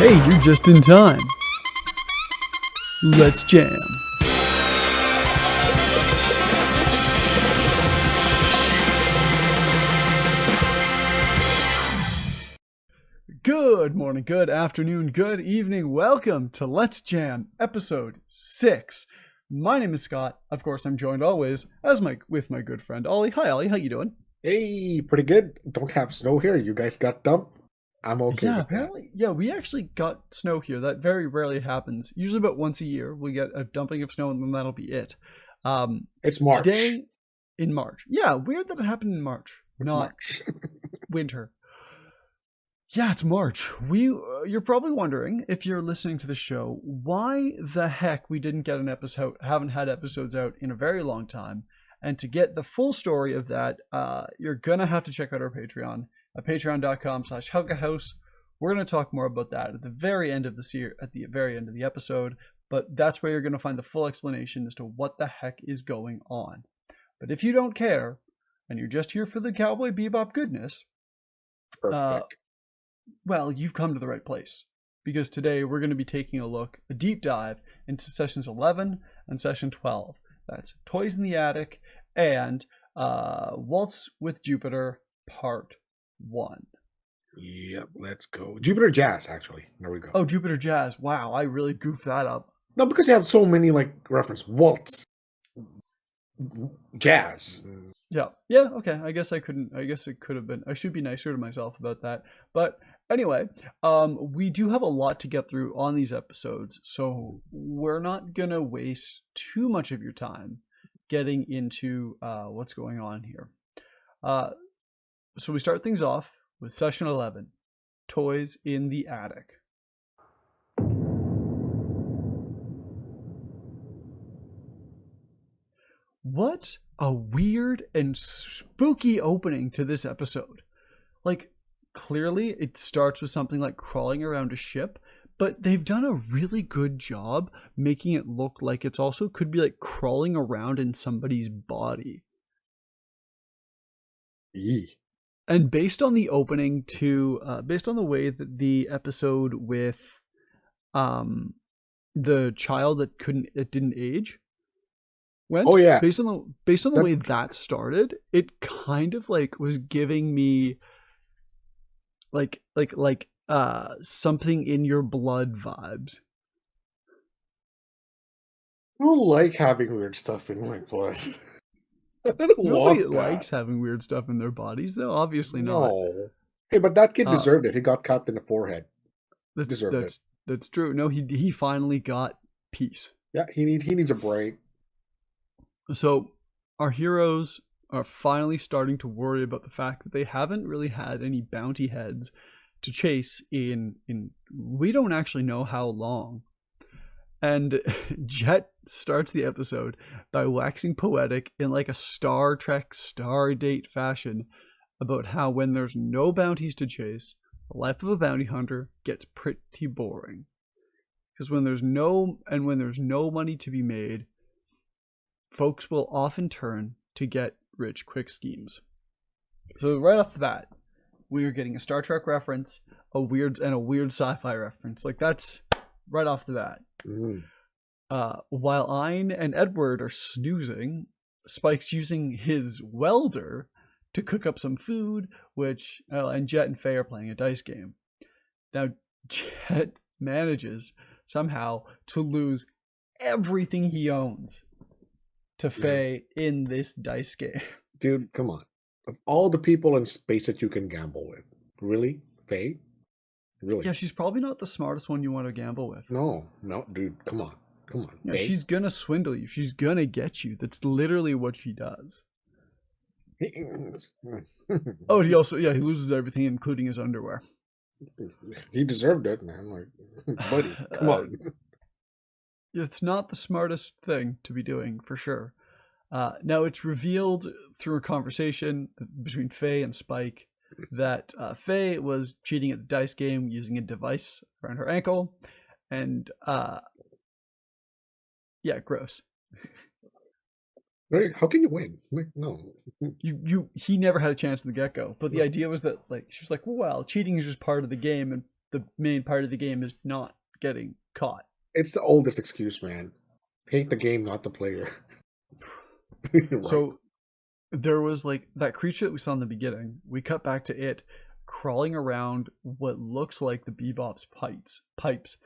Hey, you're just in time. Let's jam. Good morning, good afternoon, good evening. Welcome to Let's Jam, episode 6. My name is Scott. Of course, I'm joined always with my good friend Ollie. Hi, Ollie. How you doing? Hey, pretty good. Don't have snow here. You guys got dumped. I'm okay Yeah, with apparently. Yeah, we actually got snow here. That very rarely happens. Usually about once a year, we get a dumping of snow, and then that'll be it. that. It's March. Today, in March. Yeah, weird that it happened in March, It's not March. winter. Yeah, it's March. You're probably wondering, if you're listening to the show, why the heck we didn't get an episode, haven't had episodes out in a very long time. And to get the full story of that, you're gonna have to check out our Patreon at patreon.com/HugaHouse. We're gonna talk more about that at the very end of the very end of the episode. But that's where you're gonna find the full explanation as to what the heck is going on. But if you don't care, and you're just here for the Cowboy Bebop goodness, Perfect. well, you've come to the right place. Because today we're going to be taking a deep dive into sessions 11 and session 12. That's Toys in the Attic and Waltz with Jupiter Part 1. Yep, let's go. Jupiter Jazz, actually. There we go. Oh, Jupiter Jazz. Wow, I really goofed that up. No, because you have so many reference. Waltz. Jazz. Yeah, okay. I guess it could have been. I should be nicer to myself about that. But anyway, we do have a lot to get through on these episodes, so we're not gonna waste too much of your time getting into what's going on here. So we start things off with session 11, Toys in the Attic. What a weird and spooky opening to this episode. Like, clearly it starts with something like crawling around a ship, but they've done a really good job making it look like it's also could be like crawling around in somebody's body. Yee. And based on the opening based on the way that the episode with the child that didn't age went. Oh, yeah. Based on the way that started, it kind of like was giving me like something in your blood vibes. I don't like having weird stuff in my blood. I don't Nobody want that. likes having weird stuff in their bodies, though. Obviously not. No. Hey, but that kid deserved it. He got capped in the forehead. That's true. No, he finally got peace. Yeah, he needs a break. So our heroes are finally starting to worry about the fact that they haven't really had any bounty heads to chase in we don't actually know how long. And Jet starts the episode by waxing poetic in like a Star Trek Stardate fashion about how when there's no bounties to chase, the life of a bounty hunter gets pretty boring. Because when there's no money to be made, folks will often turn to get rich quick schemes. So right off the bat, we are getting a Star Trek reference, a weird sci-fi reference. Like that's right off the bat. Mm. While Ein and Edward are snoozing, Spike's using his welder to cook up some food, and Jet and Faye are playing a dice game. Now, Jet manages somehow to lose everything he owns to Faye in this dice game. Dude, come on. Of all the people in space that you can gamble with, really? Faye? Really? Yeah, she's probably not the smartest one you want to gamble with. No, dude, come on. Yeah, she's gonna swindle you. She's gonna get you. That's literally what she does. Oh, he loses everything, including his underwear. He deserved it, man. Like, buddy, come on. It's not the smartest thing to be doing, for sure. Now, it's revealed through a conversation between Faye and Spike that Faye was cheating at the dice game using a device around her ankle. And, yeah, gross. How can you win? No. He never had a chance in the get-go. But the idea was that, like, she's like, well, cheating is just part of the game, and the main part of the game is not getting caught. It's the oldest excuse, man. Hate the game, not the player. Right. So there was like that creature that we saw in the beginning. We cut back to it crawling around what looks like the Bebop's pipes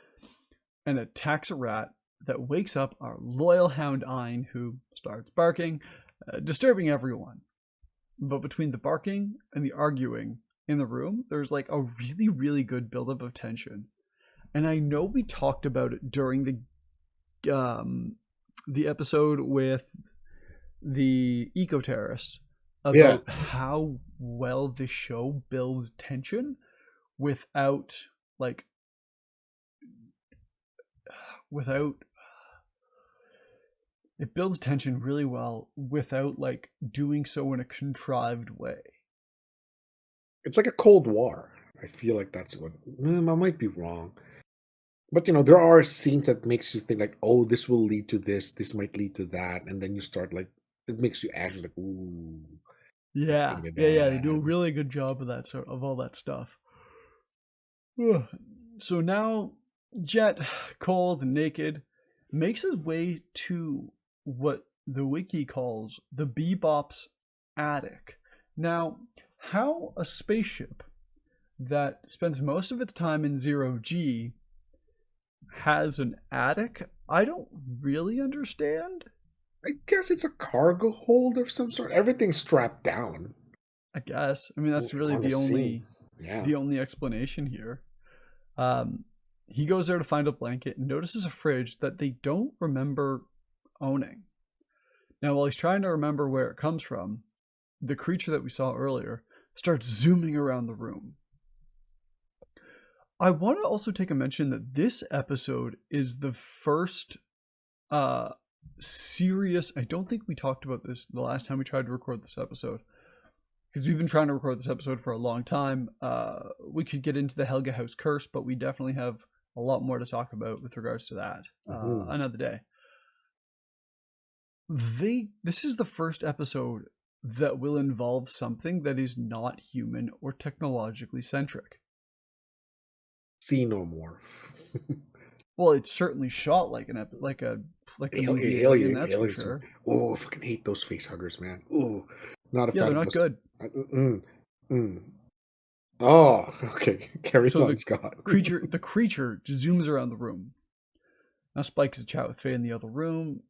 and attacks a rat that wakes up our loyal hound Ein, who starts barking, disturbing everyone. But between the barking and the arguing in the room, there's like a really, really good buildup of tension. And I know we talked about it during the episode with the eco terrorists Yeah. about how well the show builds tension without like without it builds tension really well without like doing so in a contrived way. It's like a Cold War. I feel like that's what I might be wrong. But there are scenes that makes you think like, oh, this will lead to this might lead to that, and then you start like it makes you anxious, like, ooh, it's Yeah, gonna be yeah. They do a bad. really good job of that sort of all that stuff. So now Jet, cold and naked, makes his way to what the wiki calls the Bebop's attic. Now, how a spaceship that spends most of its time in zero G has an attic, I don't really understand. I guess it's a cargo hold of some sort. Everything's strapped down I guess. I mean, that's really on the scene. Yeah. the only explanation here. Um, he goes there to find a blanket and notices a fridge that they don't remember owning. Now, while he's trying to remember where it comes from, the creature that we saw earlier starts zooming around the room. I want to also take a mention that this episode is the first uh serious. I don't think we talked about this the last time we tried to record this episode because we've been trying to record this episode for a long time. We could get into the Helga House curse, but we definitely have a lot more to talk about with regards to that Mhm. another day. This is the first episode that will involve something that is not human or technologically centric. See no more. Well, it's certainly shot like like the movie Alien, Alien, that's for aliens. sure. Oh, I fucking hate those face huggers, man. Oh, not a Yeah, fan they're of not those. good. Mm, mm. Oh, okay. Carry So on, Scott. the creature just zooms around the room. Now Spike has a chat with Faye in the other room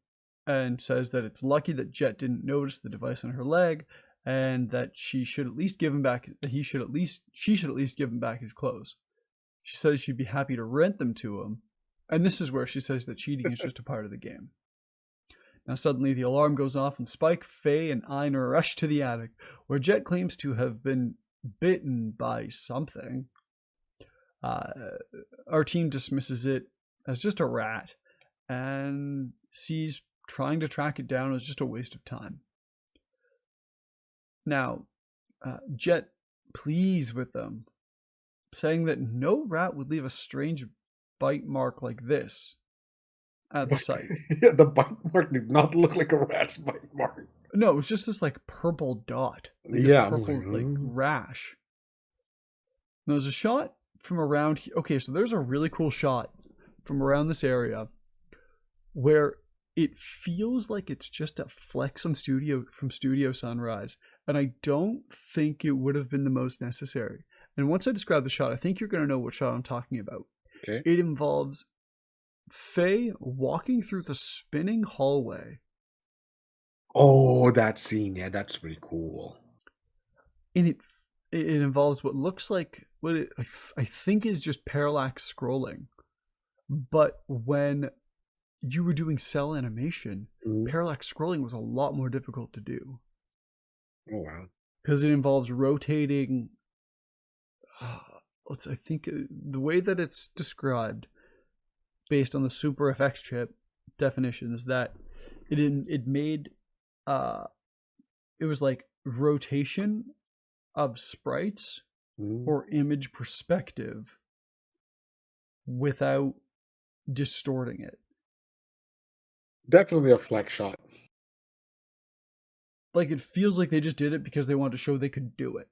and says that it's lucky that Jet didn't notice the device on her leg and that she should at least give him back that he should at least she should at least give him back his clothes. She says she'd be happy to rent them to him. And this is where she says that cheating is just a part of the game. Now suddenly the alarm goes off and Spike, Faye, and Einar rush to the attic, where Jet claims to have been bitten by something. Uh, our team dismisses it as just a rat and sees trying to track it down as just a waste of time. Now, Jet pleads with them, saying that no rat would leave a strange bite mark like this at the site. Yeah, the bite mark did not look like a rat's bite mark. No, it was just this like purple dot, like this Yeah, I'm like, purple like rash. Now, there's a shot from around here. Okay, so there's a really cool shot from around this area where it feels like it's just a flex on Studio Sunrise, and I don't think it would have been the most necessary. And once I describe the shot, I think you're going to know what shot I'm talking about. okay. It involves Faye walking through the spinning hallway, Oh, that scene. Yeah, that's pretty cool. and it involves what looks like I think is just parallax scrolling. But when you were doing cell animation, Mhm. parallax scrolling was a lot more difficult to do Oh, wow. because it involves rotating. I think the way that it's described, based on the Super FX chip definition, is that it made uh it was like rotation of sprites Mhm. or image perspective without distorting it. Definitely a flex shot. Like it feels like they just did it because they wanted to show they could do it.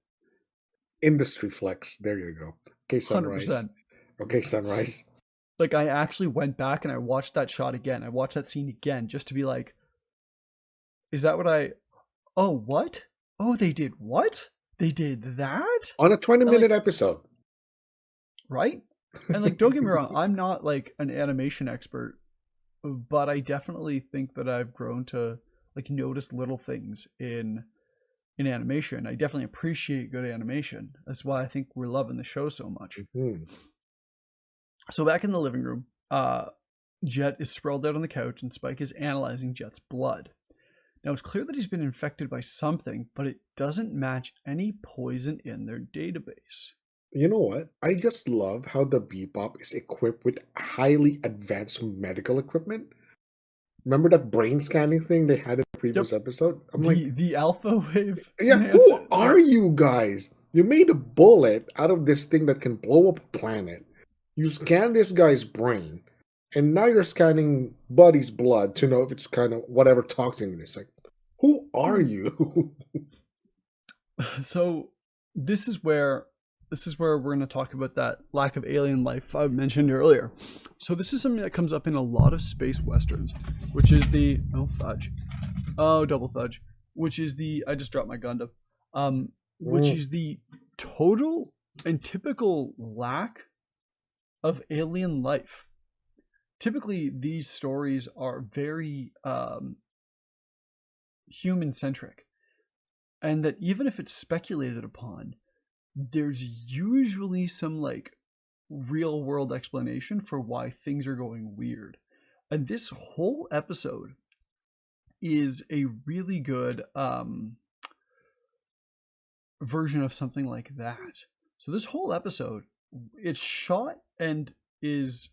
Industry flex. There you go. Okay, Sunrise. 100%. Okay, sunrise. Like I actually went back and I watched that shot again. I watched that scene again just to be like, is that what I? Oh, what? Oh, they did what? They did that? On a 20 And minute like, episode. right? And like, don't get me wrong, I'm not like an animation expert, but I definitely think that I've grown to like notice little things in animation. I definitely appreciate good animation. That's why I think we're loving the show so much. Hmm. So back in the living room, Jet is sprawled out on the couch and Spike is analyzing Jet's blood. Now it's clear that he's been infected by something, but it doesn't match any poison in their database. You know what? I just love how the Bebop is equipped with highly advanced medical equipment. Remember that brain scanning thing they had in the Yep. previous episode? I'm like, The alpha wave yeah, enhance who are you guys? You made a bullet out of this thing that can blow up a planet. You scan this guy's brain, and now you're scanning Buddy's blood to know if it's kind of whatever toxin it is. Like, who are you? So this is where we're going to talk about that lack of alien life I mentioned earlier. So this is something that comes up in a lot of space westerns, which is the double fudge, which is the I just dropped my Gundam, which Mm, is the total and typical lack of alien life. Typically, these stories are very human centric, and that even if it's speculated upon, there's usually some like real world explanation for why things are going weird. And this whole episode is a really good version of something like that. So this whole episode, it's shot and is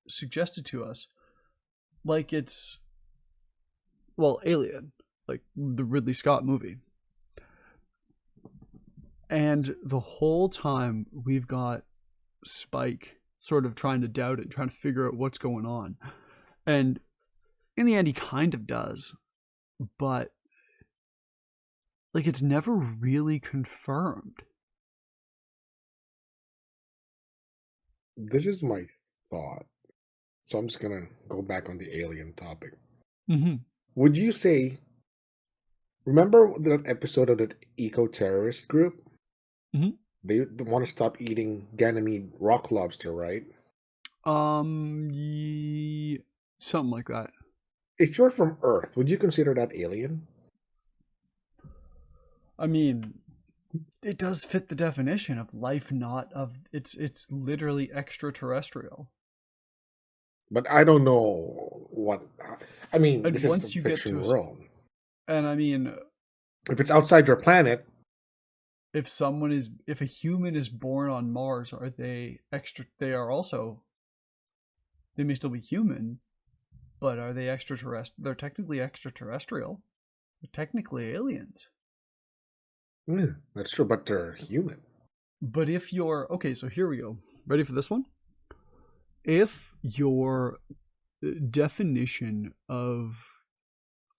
suggested to us like it's well Alien, like the Ridley Scott movie. And the whole time we've got Spike sort of trying to doubt it, trying to figure out what's going on. And in the end, he kind of does, but like it's never really confirmed. this is my thought. So I'm just gonna go back on the alien topic. Mm-hmm. Would you say, remember that episode of that eco-terrorist group? Mm-hmm. They want to stop eating Ganymede rock lobster, right? Something like that. If you're from Earth, would you consider that alien? I mean, it does fit the definition of life, not of it's literally extraterrestrial. But I don't know what. I mean, And this is a once you get fiction to world. and I mean, If it's outside your planet, if a human is born on Mars, are they extra? They are also they may still be human, but are they extraterrestrial? They're technically extraterrestrial. They're technically aliens. that's true, but they're human. But if you're okay, so here we go. Ready for this one? If your definition of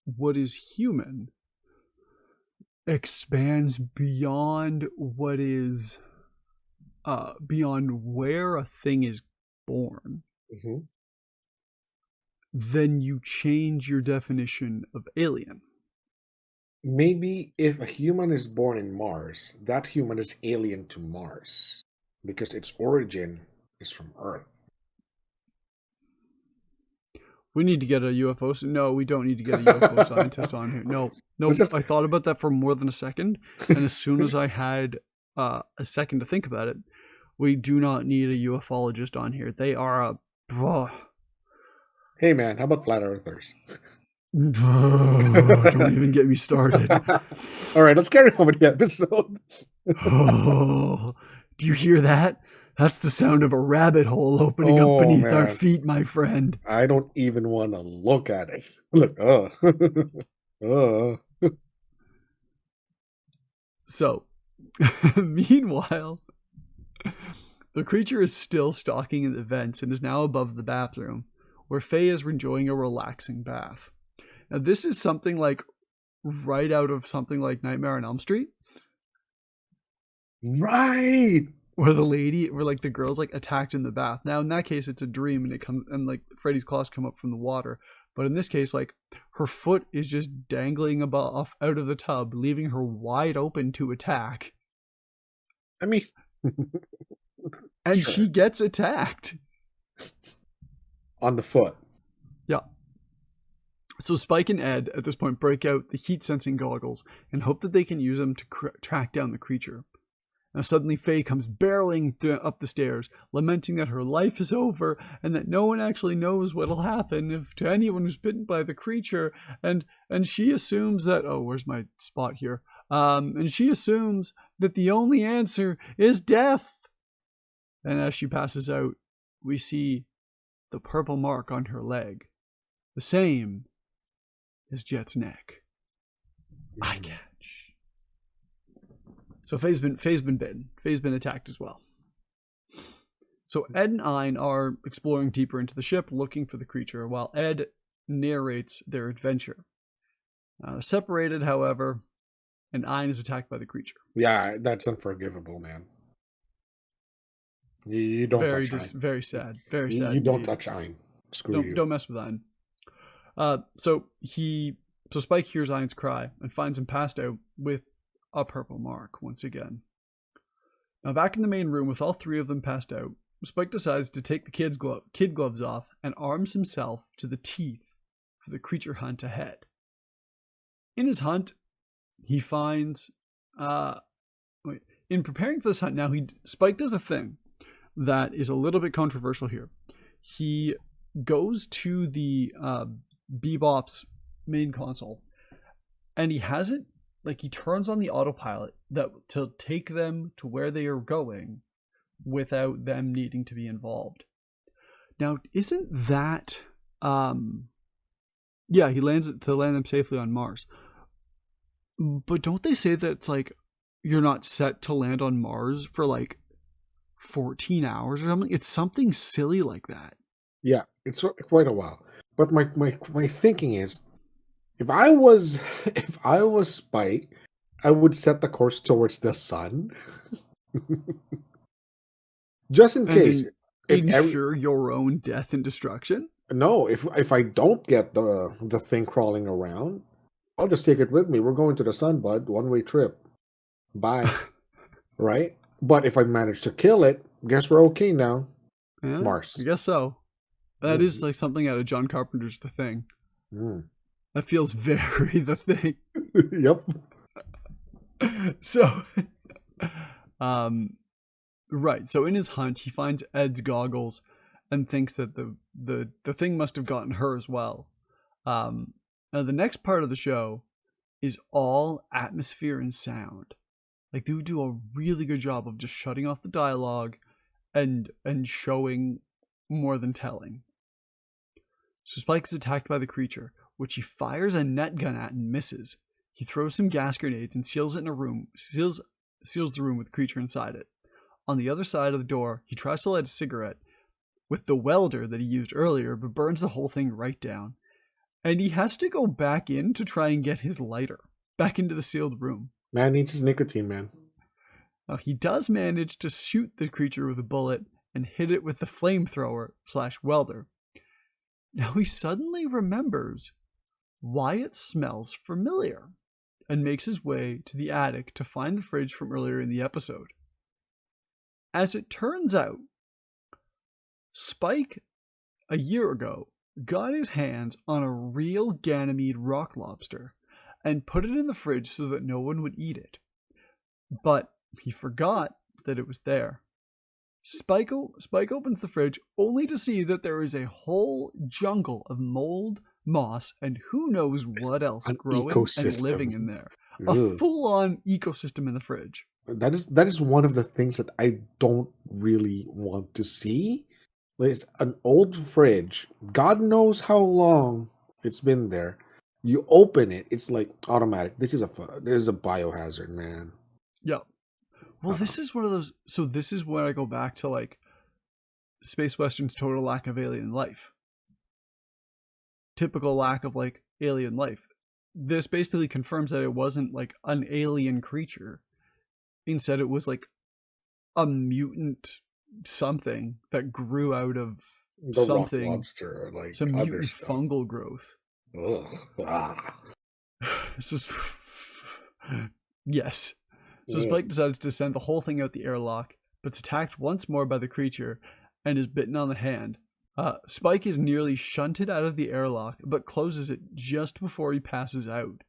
what is human expands beyond what is beyond where a thing is born, Hmm. then you change your definition of alien. Maybe if a human is born in Mars, that human is alien to Mars because its origin is from Earth. We need to get a UFO. No, we don't need to get a UFO scientist on here. No, Let's no. just I thought about that for more than a second, and as soon as I had a second to think about it, we do not need a ufologist on here. They are a. hey man, how about flat earthers? Don't even get me started. All right, let's carry on with the episode. Oh, do you hear that? That's the sound of a rabbit hole opening up Oh beneath our man, feet, my friend. I don't even want to look at it. Look, So, meanwhile, the creature is still stalking in the vents and is now above the bathroom, where Faye is enjoying a relaxing bath. Now, this is something like right out of something like Nightmare on Elm Street. right. where like the girl's like attacked in the bath. Now in that case, it's a dream, and it comes and like Freddy's claws come up from the water. But in this case, like her foot is just dangling above out of the tub, leaving her wide open to attack, I mean, and sure. she gets attacked. On the foot. Yeah. So Spike and Ed at this point break out the heat sensing goggles and hope that they can use them to track down the creature. Now suddenly Faye comes barreling up the stairs, lamenting that her life is over and that no one actually knows what'll happen if to anyone who's bitten by the creature. And she assumes that, oh, where's my spot here? And she assumes that the only answer is death. And as she passes out, we see the purple mark on her leg, the same as Jet's neck. Eye catch. So Faye's been bitten. Faye's been attacked as well. So Ed and Ein are exploring deeper into the ship, looking for the creature, while Ed narrates their adventure. Separated, however, and Ein is attacked by the creature. Yeah, that's unforgivable, man. You don't touch Ein. Very sad. Very sad. You don't touch Ein. Screw you. Don't mess with Ein. So Spike hears Ein's cry and finds him passed out with a purple mark once again. Now back in the main room with all three of them passed out, Spike decides to take the kid gloves off and arms himself to the teeth for the creature hunt ahead. In his hunt, he finds in preparing for this hunt now, Spike does a thing that is a little bit controversial here. He goes to the Bebop's main console and he has it like he turns on the autopilot that to take them to where they are going without them needing to be involved. Now, isn't that yeah, he lands to land them safely on Mars. But don't they say that it's like you're not set to land on Mars for like 14 hours or something? It's something silly like that. Yeah, it's quite a while. But my thinking is, if I was Spike, I would set the course towards the sun, just in case. Ensure your own death and destruction. No, if I don't get the thing crawling around, I'll just take it with me. We're going to the sun, bud. One-way trip. Bye. Right? But if I manage to kill it, guess we're okay now. Yeah, Mars. I guess so. That is like something out of John Carpenter's The Thing. That feels very The Thing. Yep. So, right. So in his hunt, he finds Ed's goggles and thinks that the thing must have gotten her as well. Now the next part of the show is all atmosphere and sound. Like they would do a really good job of just shutting off the dialogue and showing more than telling. So Spike is attacked by the creature, which he fires a net gun at and misses. He throws some gas grenades and seals it in a room, seals the room with the creature inside it. On the other side of the door, he tries to light a cigarette with the welder that he used earlier, but burns the whole thing right down. And he has to go back in to try and get his lighter back into the sealed room. Man needs his nicotine, man. Now, he does manage to shoot the creature with a bullet and hit it with the flamethrower / welder. Now he suddenly remembers why it smells familiar and makes his way to the attic to find the fridge from earlier in the episode. As it turns out, Spike, a year ago, got his hands on a real Ganymede rock lobster and put it in the fridge so that no one would eat it. But he forgot that it was there. Spike opens the fridge only to see that there is a whole jungle of mold, moss, and who knows what else growing and living in there. A full-on ecosystem in the fridge. That is one of the things that I don't really want to see. It's an old fridge. God knows how long it's been there. You open it, it's like automatic. This is a biohazard, man. Yeah. Well, this is one of those. So this is where I go back to like Space Western's total lack of alien life. Typical lack of like alien life. This basically confirms that it wasn't like an alien creature. Instead, it was like a mutant something that grew out of The rock something, lobster or like some other mutant stuff. fungal growth. Ugh. Ah. This is yes. So Mm. Spike decides to send the whole thing out the airlock, but is attacked once more by the creature and is bitten on the hand. Spike is nearly shunted out of the airlock, but closes it just before he passes out.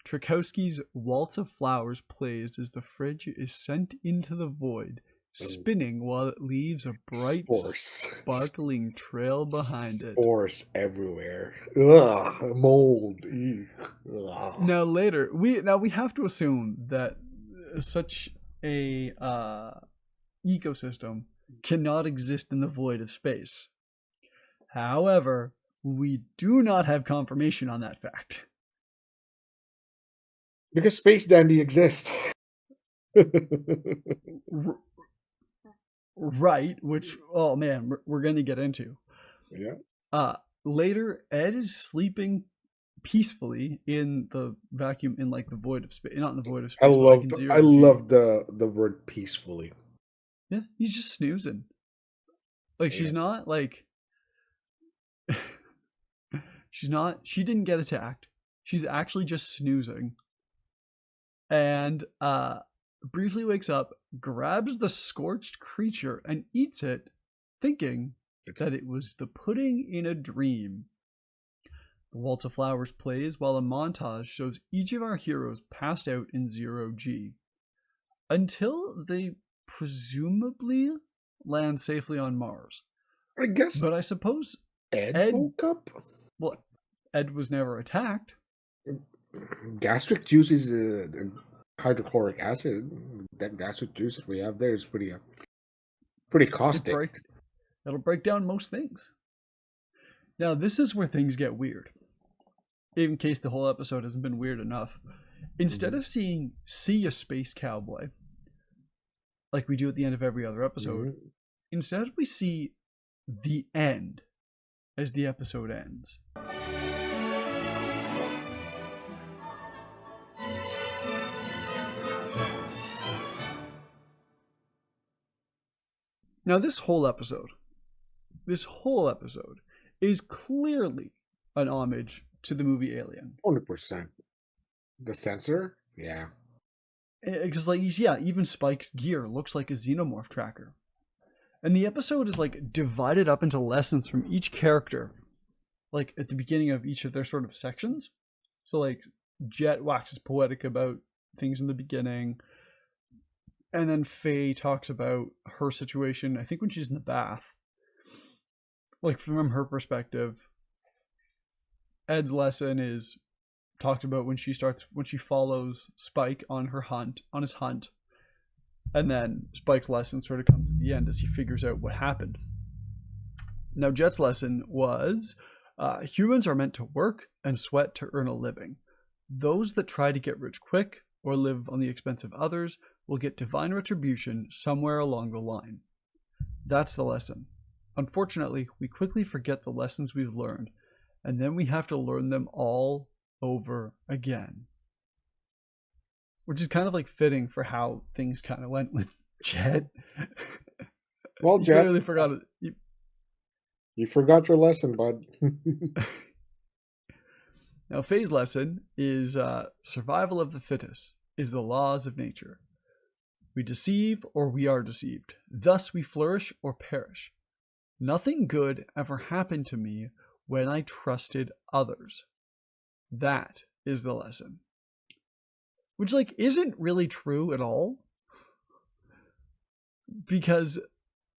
Tchaikovsky's Waltz of Flowers plays as the fridge is sent into the void, And spinning while it leaves a bright, spores. sparkling trail behind it. Spores everywhere. Ugh. Mold. Ew. Ugh. Now later, we have to assume that such a ecosystem cannot exist in the void of space. However, we do not have confirmation on that fact. Because Space Dandy exists. R- right, which oh man, we're going to get into. Yeah. Uh Later Ed is sleeping peacefully in the vacuum in like the void of space, not in the void of space, but like in I zero G. love the word peacefully. Yeah, he's just snoozing. Like Yeah. she's not like she didn't get attacked. She's actually just snoozing. And briefly wakes up, grabs the scorched creature and eats it, thinking It's that it was the pudding in a dream. The Waltz of Flowers plays while a montage shows each of our heroes passed out in zero G until they presumably land safely on Mars. I guess But I suppose Ed Ed, woke up. well, Ed was never attacked. Gastric juice is hydrochloric acid. That gastric juice that we have there is pretty It caustic. break It'll break down most things. Now this is where things get weird. In case the whole episode hasn't been weird enough. Instead of see a space cowboy, like we do at the end of every other episode, Mhm. instead we see the end as the episode ends. Now this whole episode is clearly an homage to the movie Alien. 100%. The sensor? Yeah. Because like yeah, even Spike's gear looks like a xenomorph tracker. And the episode is like divided up into lessons from each character, like at the beginning of each of their sort of sections. So like Jet waxes poetic about things in the beginning, and then Faye talks about her situation. I think when she's in the bath, like from her perspective. Ed's lesson is talked about when she follows Spike on his hunt, and then Spike's lesson sort of comes at the end as he figures out what happened. Now Jet's lesson was humans are meant to work and sweat to earn a living. Those that try to get rich quick or live on the expense of others will get divine retribution somewhere along the line. That's the lesson. Unfortunately, we quickly forget the lessons we've learned, and then we have to learn them all over again. Which is kind of like fitting for how things kind of went with Jet. Well, He Jet, clearly forgot it. you forgot your lesson, bud. Now, Faye's lesson is survival of the fittest is the laws of nature. We deceive or we are deceived. Thus we flourish or perish. Nothing good ever happened to me when I trusted others. That is the lesson. Which, like, isn't really true at all. Because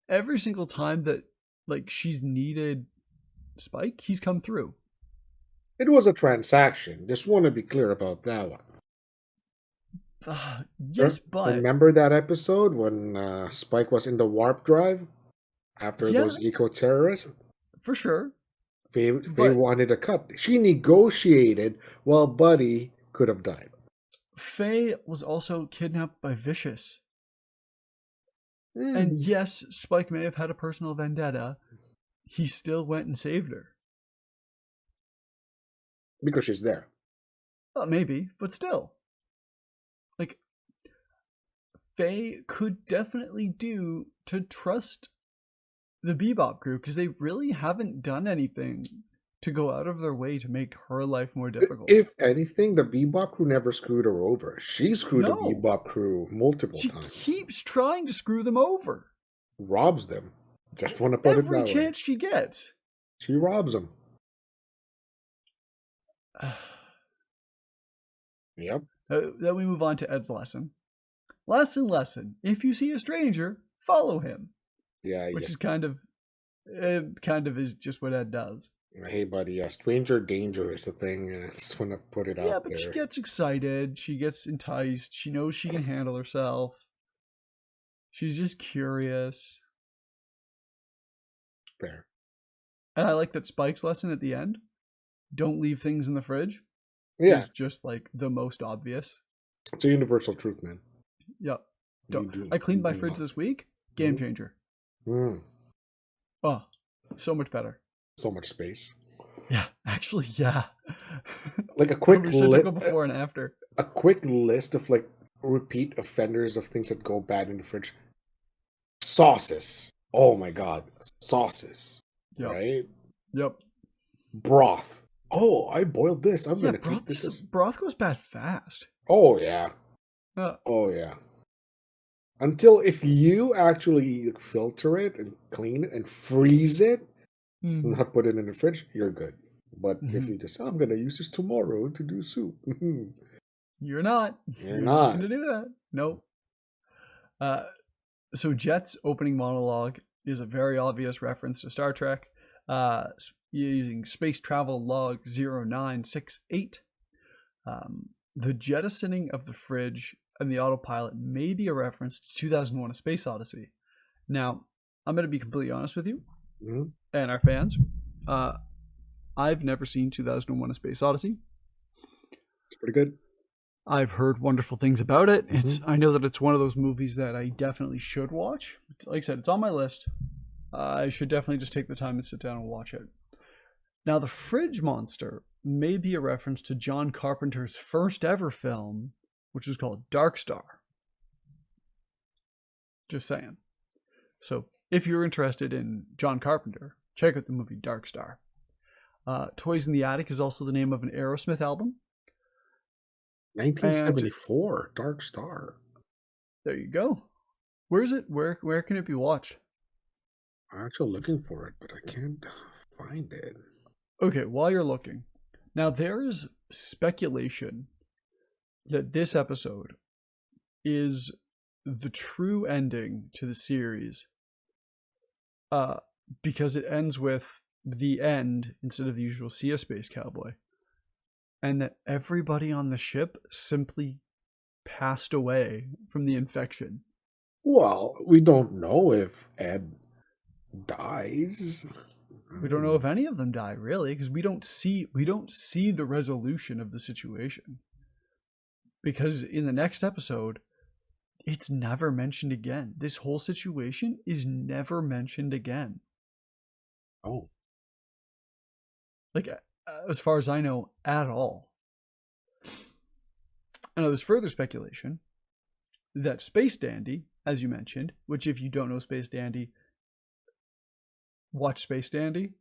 every single time that, like, she's needed Spike, he's come through. It was a transaction. Just want to be clear about that one. Yes, but Remember that episode when Spike was in the warp drive after yeah, those eco terrorists? for sure. Faye But wanted a cut. She negotiated while Buddy could have died. Faye was also kidnapped by Vicious. And Mm, yes, Spike may have had a personal vendetta. He still went and saved her. because she's there. Well, maybe, but still. Like, they could definitely do to trust the Bebop crew, because they really haven't done anything to go out of their way to make her life more difficult. If anything, the Bebop crew never screwed her over. She screwed the No, Bebop crew multiple she times. keeps trying to screw them over. Robs them. Just want to put it Every that way. chance she gets. She robs them. Yep. Then we move on to Ed's lesson. Lesson. If you see a stranger, follow him. Yeah, Which yes. is kind of is just what Ed does. Hey, buddy, stranger danger is the thing. I just want to put it Yeah, out but she there. gets excited. She gets enticed. She knows she can handle herself. She's just curious. Fair. And I like that Spike's lesson at the end, don't leave things in the fridge, Yeah, is just like the most obvious. it's a universal truth, man. Yep. You I cleaned my do fridge not. this week. Game Mhm. changer. Mm, Oh, so much better. so much space. Yeah, actually, yeah. Like a quick We should take a list. before and after. A quick list of like repeat offenders of things that go bad in the fridge. Sauces. Oh my god, sauces. Yep. Right? Yep. Broth. Oh, I boiled this. I'm Yeah, gonna keep this. broth goes bad fast. Oh yeah. Oh yeah. Until if you actually filter it and clean it and freeze it, Mhm. not put it in the fridge, you're good. But if Mhm. you just, I'm gonna use this tomorrow to do soup. You're not. You're You're not not. going to do that. Nope. So Jet's opening monologue is a very obvious reference to Star Trek, using space travel log 0968. The jettisoning of the fridge and the autopilot may be a reference to 2001: A Space Odyssey. Now, I'm going to be completely honest with you Mhm. and our fans. I've never seen 2001: A Space Odyssey. It's pretty good. I've heard wonderful things about it. Mhm. I know that it's one of those movies that I definitely should watch. Like I said, it's on my list. I should definitely just take the time and sit down and watch it. Now, the fridge monster may be a reference to John Carpenter's first ever film, which is called Dark Star. Just saying. So, if you're interested in John Carpenter, check out the movie Dark Star. Toys in the Attic is also the name of an Aerosmith album. And 1974, Dark Star. there you go. Where is it? Where can it be watched? I'm actually looking for it, but I can't find it. Okay, while you're looking, now there is speculation that this episode is the true ending to the series, because it ends with the end instead of the usual "see a space cowboy," and that everybody on the ship simply passed away from the infection. Well, we don't know if Ed dies. We don't know if any of them die, really, because we don't see the resolution of the situation. Because in the next episode, it's never mentioned again. This whole situation is never mentioned again. Oh, Like, as far as I know, at all. I know there's further speculation that Space Dandy, as you mentioned, which if you don't know Space Dandy, watch Space Dandy.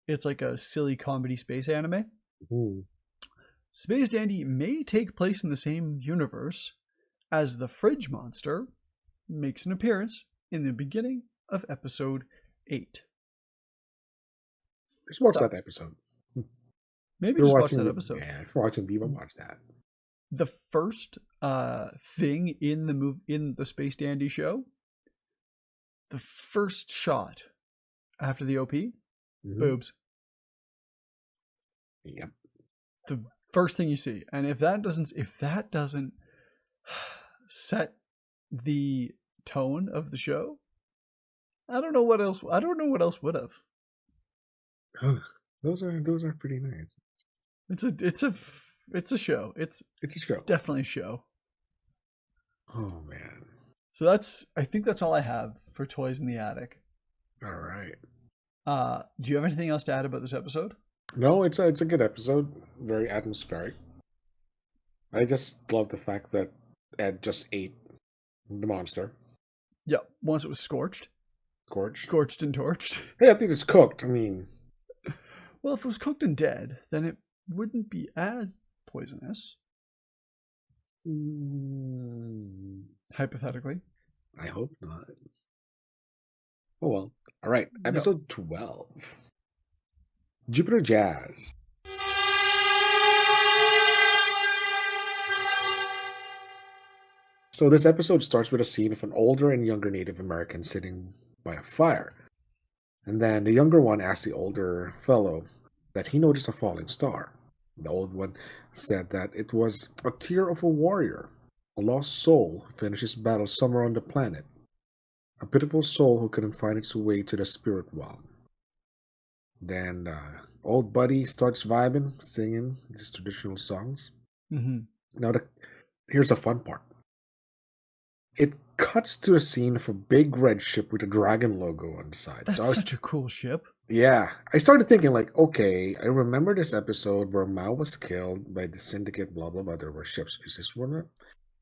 It's like a silly comedy space anime. ooh. Space Dandy may take place in the same universe as the Fridge Monster makes an appearance in the beginning of episode 8. Just watch So, that episode. maybe If you're just watch that watching, episode. yeah, if you're watching Bebop, watch that. The first thing in the Space Dandy show, the first shot after the OP, boobs. Yep. The first thing you see, and if that doesn't set the tone of the show, I don't know what else would have. Those are pretty nice. It's a show. It's a show. It's definitely a show. Oh man. So I think that's all I have for Toys in the Attic. All right. Do you have anything else to add about this episode? No, it's a good episode. Very atmospheric. I just love the fact that Ed just ate the monster, Yep. Once it was scorched, scorched. scorched and torched. Hey, I think it's cooked. I mean, Well, if it was cooked and dead, then it wouldn't be as poisonous, mm, hypothetically. I hope not. Oh well. All right, Yep. episode 12, Jupiter Jazz. So this episode starts with a scene of an older and younger Native American sitting by a fire. And then the younger one asks the older fellow that he noticed a falling star. The old one said that it was a tear of a warrior, a lost soul who finished his battle somewhere on the planet, a pitiful soul who couldn't find its way to the spirit realm. Then old buddy starts vibing, singing these traditional songs. Hmm. Now, here's the fun part. It cuts to a scene of a big red ship with a dragon logo on the side. So That's I was, such a cool ship. yeah, I started thinking like, okay, I remember this episode where Mao was killed by the syndicate, blah blah blah. There were ships. Is this one?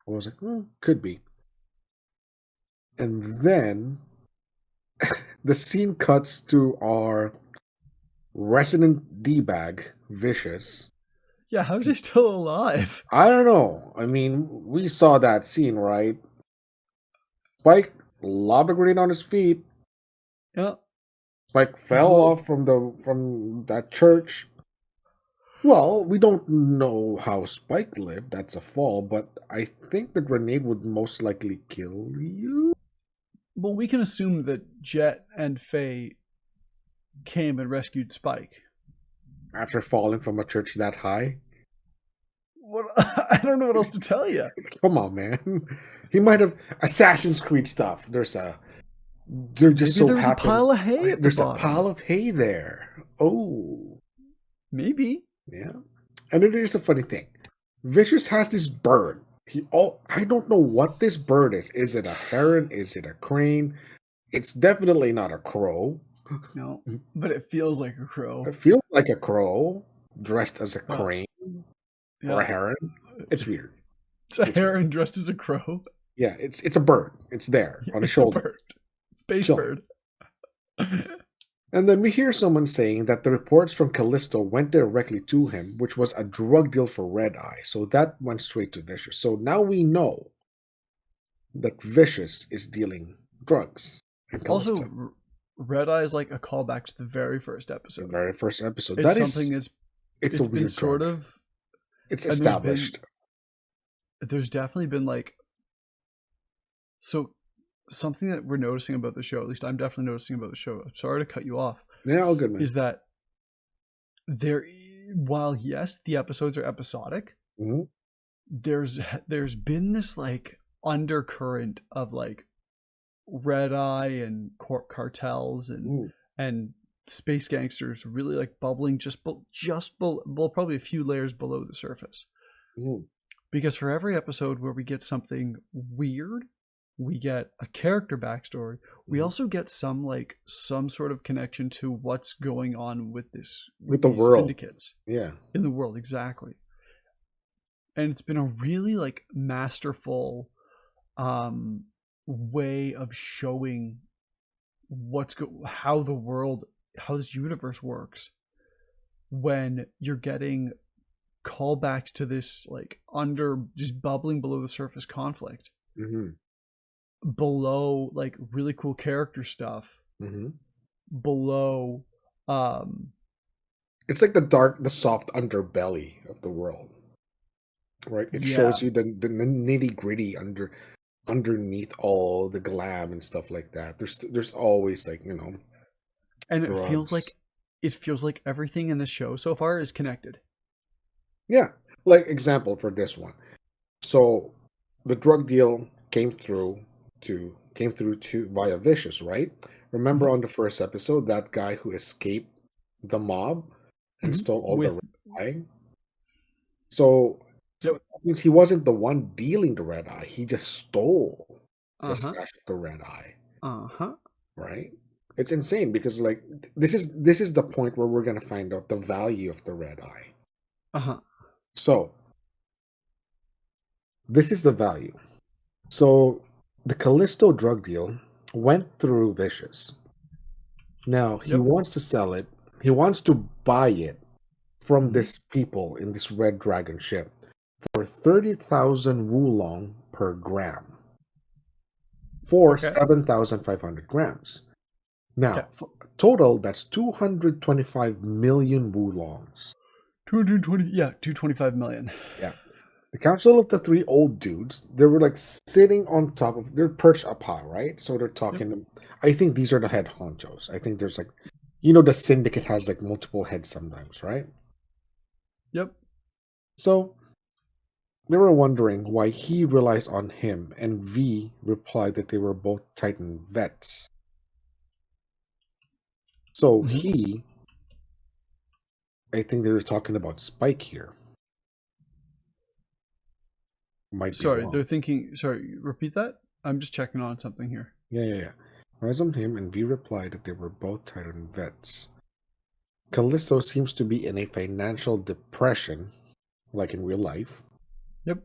I was like, could be. And then the scene cuts to our resident d-bag, Vicious. Yeah, how's he still alive? I don't know. I mean, we saw that scene, right? Spike lobbed a grenade on his feet. Yeah, Spike he fell blew. off from that church. Well, we don't know how Spike lived. That's a fall, but I think the grenade would most likely kill you. Well, we can assume that Jet and Faye came and rescued Spike. After falling from a church that high. What? I don't know what else to tell you. Come on, man. He might have Assassin's Creed stuff. There just Maybe so there was a happened. pile of hay at the There's a bottom. pile of hay there. Oh, Maybe. yeah. And then there's a funny thing. Vicious has this bird. I don't know what this bird is. Is it a heron? Is it a crane? It's definitely not a crow. No, but it feels like a crow. It feels like a crow dressed as a Uh, crane or yeah, a heron. It's weird. it's a It's weird. heron dressed as a crow. Yeah, it's a bird. It's there on his It's a shoulder, bird. Space chilling. bird. And then we hear someone saying that the reports from Callisto went directly to him, which was a drug deal for Red Eye. So that went straight to Vicious. So now we know that Vicious is dealing drugs and Callisto. Also, Red Eye is like a callback to the very first The episode. very first episode. It's That something is, that's it's a it's been weird sort drug. of, It's and established. there's definitely been like, so something that we're noticing about the show, at least I'm definitely noticing about the show. I'm sorry to cut you off. Yeah, all good, man. Is that there? While yes, the episodes are episodic, Mhm. there's been this like undercurrent of like Red Eye and court cartels Mm, and space gangsters really like bubbling well, probably a few layers below the surface. mm, Because for every episode where we get something weird, we get a character backstory. We mhm. also get some sort of connection to what's going on with With with the these world. syndicates Yeah. in the world, exactly. And it's been a really like masterful um way of showing how the world, how this universe works, when you're getting callbacks to this like under just bubbling below the surface conflict, Hmm. below like really cool character stuff, Hmm. below um It's like the soft underbelly of the world, right? It yeah, shows you the nitty gritty underneath all the glam and stuff like that. There's always like and drugs. it feels like everything in the show so far is connected. Yeah, like example for this one. So the drug deal came through to via Vicious, right? Remember Hmm. on the first episode that guy who escaped the mob and Hmm. stole all the With red eye? So yep. that means he wasn't the one dealing the red eye. He just stole the Uh-huh. stash of the red eye, Uh-huh. right? It's insane because like this is the point where we're gonna find out the value of the red eye. Uh-huh. So this is the value. So the Callisto drug deal went through Vicious. Now he Yep. wants to sell it. He wants to buy it from Hmm. this people in this Red Dragon ship for 30,000 wulong per gram for Okay. 7,500 grams. Okay. Now, total, that's 225 million wulongs. 220. Yeah, 225 million. Yeah. The council of the three old dudes, they were like sitting on top of, they're perched up high, right? So they're Yep. talking. I think these are the head honchos. I think there's like, the syndicate has like multiple heads sometimes, right? Yep. So they were wondering why he relies on him, and V replied that they were both Titan vets. So Hmm. I think they were talking about Spike here. Might be Sorry, wrong. they're thinking. Sorry, repeat that. I'm just checking on something here. Yeah. Relies on him, and V replied that they were both Titan vets. Callisto seems to be in a financial depression, like in real life. Yep.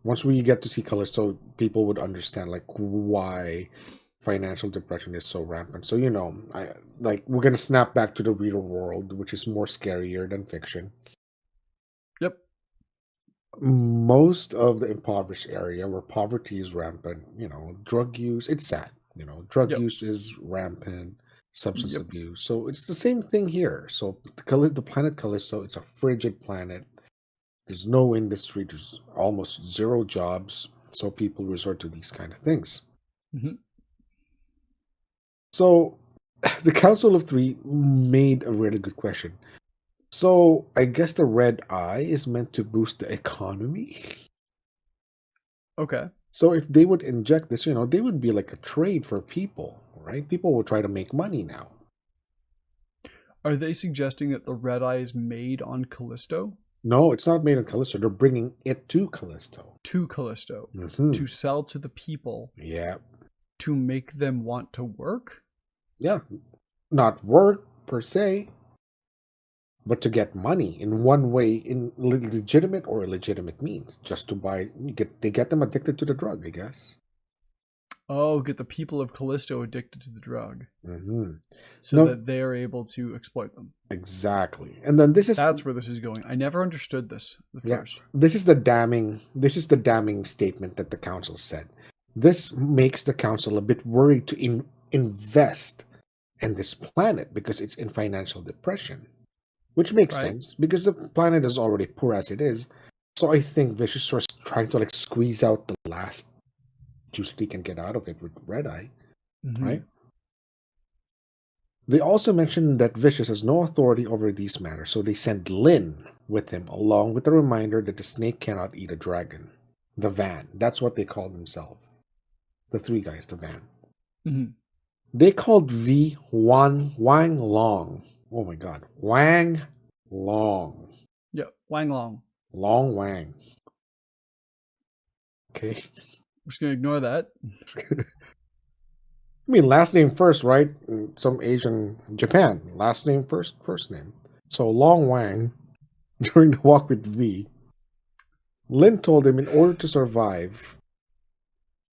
Once we get to see Callisto, people would understand like why financial depression is so rampant. So we're gonna snap back to the real world, which is more scarier than fiction. Yep. Most of the impoverished area where poverty is rampant, drug use, it's sad. Drug Yep. use is rampant, substance Yep. abuse. So it's the same thing here. So the planet Callisto, it's a frigid planet. There's no industry, there's almost zero jobs. So people resort to these kind of things. Hmm. So the Council of Three made a really good question. So I guess the red eye is meant to boost the economy. Okay. So if they would inject this, they would be like a trade for people, right? People will try to make money now. Are they suggesting that the red eye is made on Callisto? No, it's not made in Callisto. They're bringing it to Callisto. To Callisto Hmm. to sell to the people Yeah. to make them want to work? Yeah. Not work per se, but to get money in one way, in legitimate or illegitimate means, just to buy. They get them addicted to the drug, I guess. Oh, get the people of Callisto addicted to the drug Hmm. so No, that they are able to exploit them. exactly. And then this is That's where this is going. I never understood this at Yeah, first. this is the damning statement that the council said. This makes the council a bit worried to invest in this planet because it's in financial depression, which makes Right? sense because the planet is already poor as it is. So I think Vicious was trying to like squeeze out the last juice that he can get out of it with Red Eye, Mm-hmm. right? They also mentioned that Vicious has no authority over these matters, so they send Lin with him, along with the reminder that the snake cannot eat a dragon. The van. That's what they call themselves. The three guys, the van. Mm-hmm. They called V Wang Long. Oh my god. Wang Long. Yeah, Wang Long. Long Wang. Okay. We're just gonna ignore that. I mean, last name first, right? In some Asian Japan. Last name first, first name. So Long Wang, during the walk with V, Lin told him in order to survive,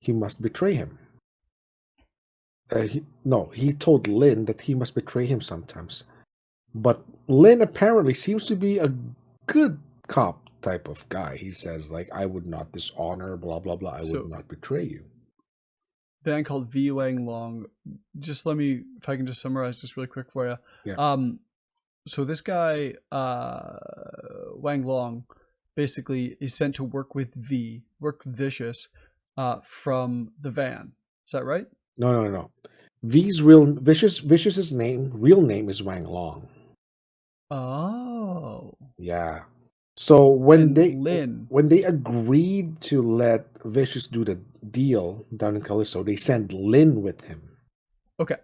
he must betray him. No, he told Lin that he must betray him sometimes. But Lin apparently seems to be a good cop type of guy. He says, like, I would not dishonor, blah, blah, blah. I would So, not betray you. band called V Wang Long. Just let me, if I can just summarize this really quick for you. Yeah. So this guy, Wang Long, basically is sent to work with Vicious, from the van. Is that right? No. Vicious's real name is Wang Long. Oh. Yeah. So when And they Lin. when they agreed to let Vicious do the deal down in Callisto, they sent Lin with him. Okay.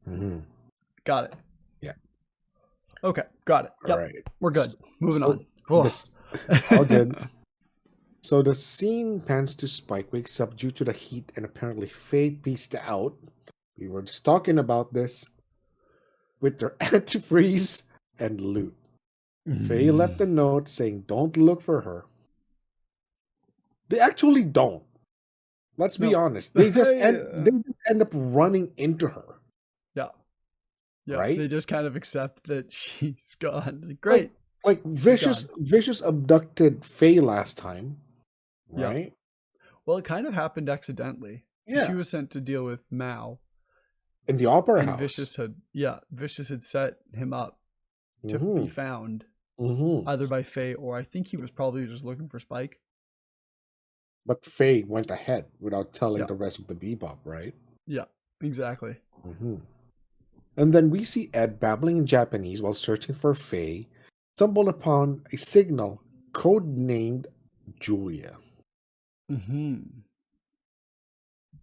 Hmm. Got it. Yeah. Okay. Got it. All Yep. right. We're good. Moving So on. Whoa. this all good. So the scene pans to Spike wakes up due to the heat and apparently Faye pieced out. We were just talking about this with their antifreeze and loot. Faye left a note saying don't look for her. They actually don't. Let's be No. honest. Yeah. They just end up running into her, Yeah. Yeah. right? They just kind of accept that she's gone. Like, Like great. like She's gone. Vicious abducted Faye last time, Yeah. right? Well, it kind of happened accidentally because she Yeah, was sent to deal with Mao, in the opera and house. Vicious had set him up to be Mm-hmm. found Mm-hmm. either by Faye or I think he was probably just looking for Spike. But Faye went ahead without telling Yeah. the rest of the Bebop, right? Yeah. Exactly. Mm-hmm. And then we see Ed babbling in Japanese while searching for Faye, stumbled upon a signal codenamed Julia. Mm-hmm.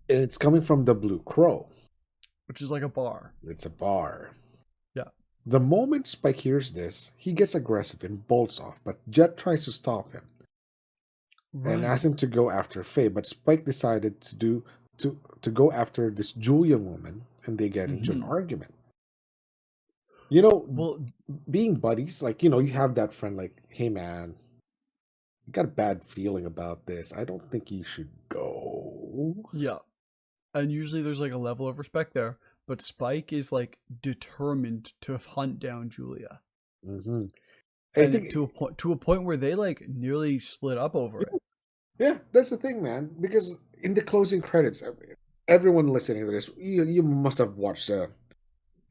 And it's coming from the Blue Crow. Which is like a bar. It's a bar. Yeah. The moment Spike hears this, he gets aggressive and bolts off, but Jet tries to stop him and asks Right. him to go after Faye, but Spike decided to go after this Julia woman and they get into an Mm-hmm. argument. You know, Well, being buddies, like, you have that friend like, hey man, I got a bad feeling about this. I don't think you should go. yeah. And usually there's like a level of respect there, but Spike is like determined to hunt down Julia. Hmm. I And think, to a point where they like nearly split up over it. yeah, that's the thing, man. Because in the closing credits, everyone listening to this, you must have watched the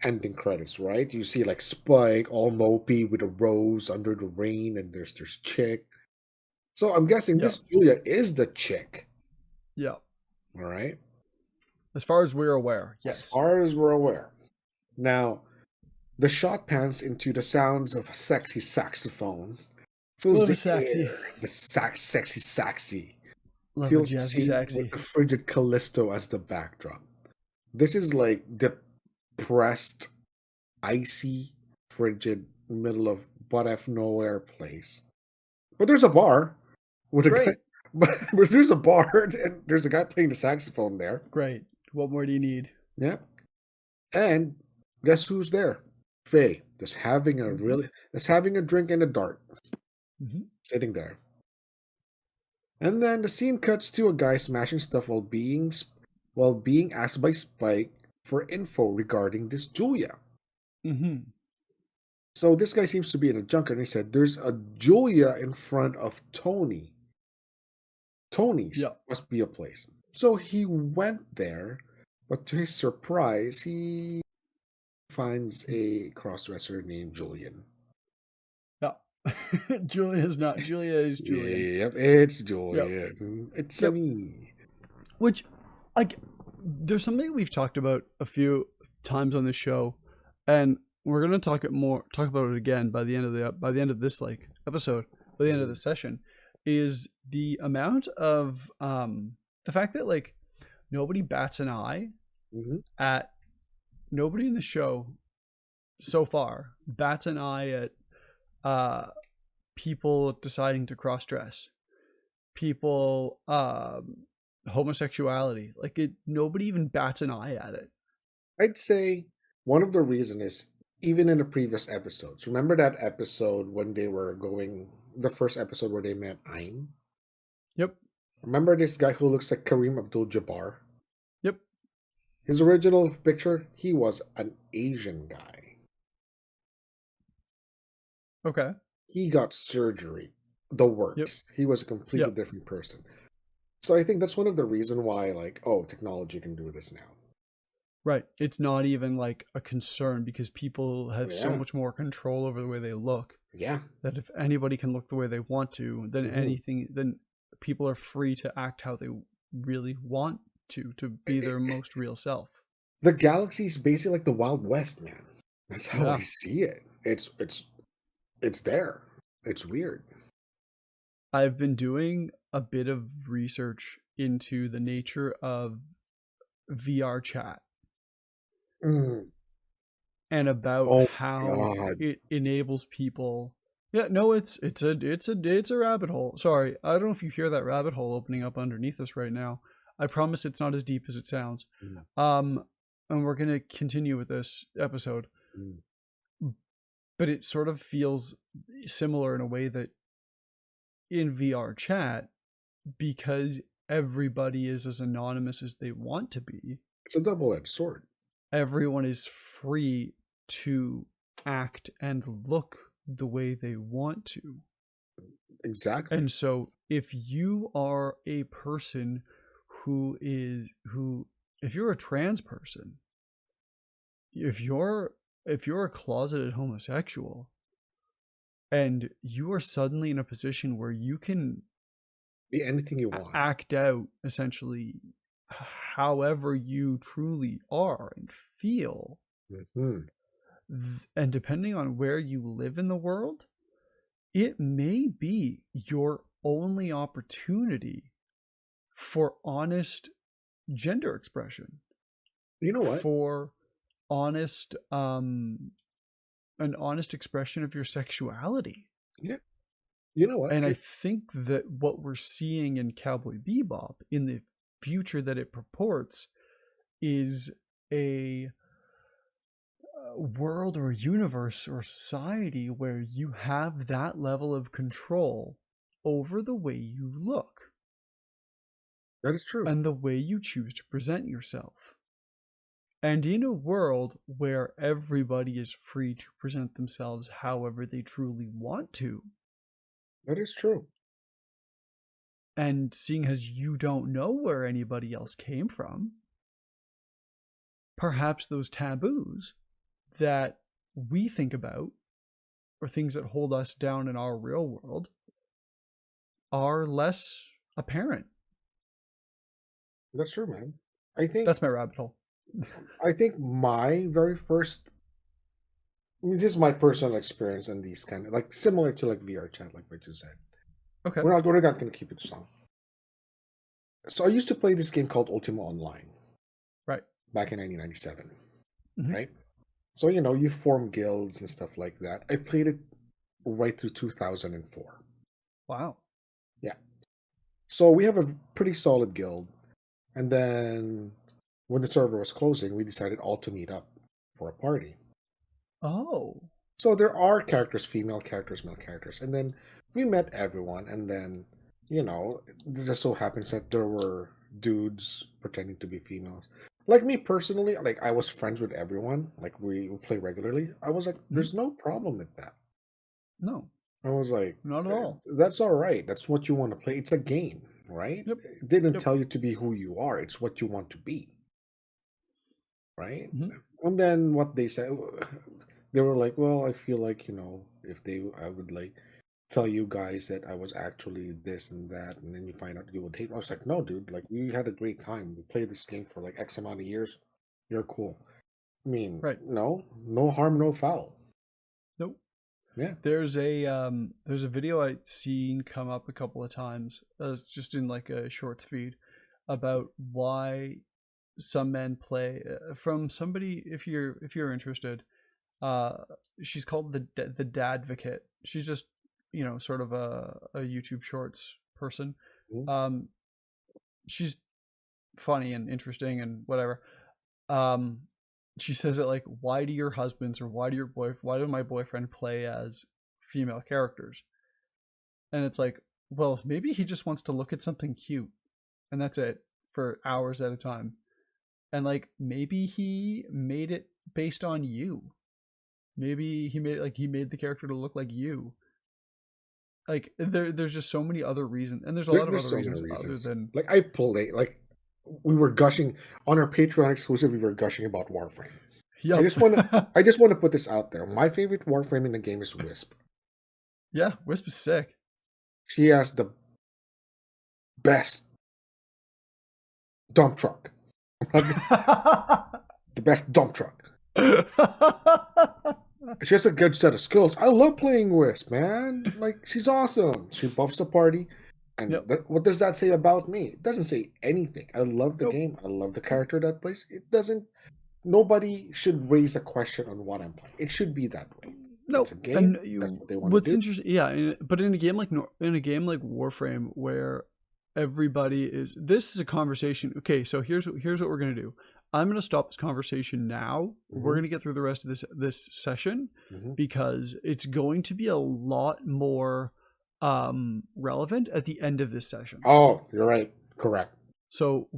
ending credits, right? You see like Spike all mopey with a rose under the rain, and there's chick. So I'm guessing Yeah. this Julia is the chick, Yeah. all right? As far as we're aware, As yes. far as we're aware. Now, the shot pans into the sounds of a sexy saxophone. Fills Love a the saxy. air, the sexy saxy. Love a Fills the jazzy scene with saxy. the frigid Callisto as the backdrop. This is like depressed, icy, frigid, middle of butt f nowhere place. But there's a bar with a guy. Great. But there's a bar and there's a guy playing the saxophone there. Great. What more do you need? Yeah. And guess who's there? Faye, Mm-hmm. just having a drink and a dart, Mm-hmm. sitting there. And then the scene cuts to a guy smashing stuff while being asked by Spike for info regarding this Julia. Mm-hmm. So this guy seems to be in a junker, and he said, "There's a Julia in front of Tony. Tony's Yeah. must be a place." So he went there, but to his surprise, he finds a crossdresser named Julian. Yeah. Julia is Julian. Yep, it's Yep. Julian. It's a Yep. me. Which, like, there's something we've talked about a few times on this show, and we're gonna talk about it again by the end of this like episode, by the end of Mhm, this session, is the amount of the fact that like nobody bats an eye mhm, at nobody in the show so far bats an eye at uh people deciding to cross dress, people homosexuality, like it nobody even bats an eye at it. I'd say one of the reason is even in the previous episodes. Remember that episode when they were going, the first episode where they met Ayn? Yep. Remember this guy who looks like Kareem Abdul-Jabbar? Yep. His original picture, he was an Asian guy. Okay. He got surgery, the Yep. works. He was a completely Yep. different person. So I think that's one of the reason why, like, oh, technology can do this now. Right. It's not even like a concern because people have so Yeah, much more control over the way they look yeah. that if anybody can look the way they want to, Hmm. then people are free to act how they really want to be their most real self. The galaxy is basically like the Wild West, man. That's how I Yeah. see it. It's there. It's weird. I've been doing a bit of research into the nature of VR chat Mm. and about Oh how God. it enables people. Yeah, no, it's a rabbit hole. Sorry, I don't know if you hear that rabbit hole opening up underneath us right now. I promise it's not as deep as it sounds. Mm, Um, and we're gonna continue with this episode, mm, but it sort of feels similar in a way that in VR chat, because everybody is as anonymous as they want to be. It's a double-edged sword. Everyone is free to act and look the way they want to. Exactly. And so if you are a person if you're a trans person, if you're a closeted homosexual and you are suddenly in a position where you can Be anything you want. act out essentially however you truly are and feel, Mm-hmm. and depending on where you live in the world, it may be your only opportunity for honest gender expression, You know what? for honest an honest expression of your sexuality. Yeah. You know what? And I think that what we're seeing in Cowboy Bebop in the future that it purports is a world or a universe or society where you have that level of control over the way you look That is true. and the way you choose to present yourself. And in a world where everybody is free to present themselves however they truly want to, That is true. and seeing as you don't know where anybody else came from, perhaps those taboos that we think about or things that hold us down in our real world are less apparent. That's true, man. I think That's my rabbit hole. my very first, I mean, this is my personal experience in these kind of like similar to like VR chat, like what you said. Okay. We're not gonna keep it strong. So I used to play this game called Ultima Online. Right. Back in 1997. Mm-hmm. Right? So you form guilds and stuff like that. I played it right through 2004. Wow. Yeah. So we have a pretty solid guild. And then when the server was closing, we decided all to meet up for a party. Oh. So there are characters, female characters, male characters. And then we met everyone. And then, it just so happens that there were dudes pretending to be females. Like me personally, like I was friends with everyone. Like we would play regularly. I was like, Mm-hmm. there's no problem with that. No, I was like, not at all. that's all right. That's what you want to play. It's a game, right? Yep. It didn't Yep. tell you to be who you are. It's what you want to be, right? Mm-hmm. And then what they said, they were like, well, I feel like, if I would like tell you guys that I was actually this and that, and then you find out you would hate. I was like, no, dude, like we had a great time. We played this game for like X amount of years. You're cool. I mean, Right. no harm, no foul. Nope. Yeah. There's a video I'd seen come up a couple of times, just in like a shorts feed, about why some men play, from somebody. If you're interested, she's called the Dadvocate. She's just sort of a YouTube shorts person. Mhm. She's funny and interesting and whatever. Um, she says that, like, why do your husbands or why do my boyfriend play as female characters? And it's like, well, maybe he just wants to look at something cute, and that's it, for hours at a time. And like maybe he made it based on you. Maybe he made the character to look like you. Like there's just so many other reasons, and there's a lot of There's other so many reasons other reasons. than Like I play, like we were gushing on our Patreon exclusive. We were gushing about Warframe. I yep. just want to, I just want to put this out there. My favorite Warframe in the game is Wisp. Yeah, Wisp is sick. She has the best dump truck. The best dump truck. She has a good set of skills. I love playing Wisp, man. Like she's awesome. She buffs the party. And Yep. what does that say about me? It doesn't say anything. I love the Nope. game. I love the character that plays. It doesn't. Nobody should raise a question on what I'm playing. It should be that way. It's Nope. a game. And That's what they want to what's do. interesting, yeah, but in a game like Warframe, where everybody is, this is a conversation. Okay, so here's what we're gonna do. I'm gonna stop this conversation now. We're Mhm. gonna get through the rest of this session, Mhm. because it's going to be a lot more relevant at the end of this session. Oh, you're right. Correct. So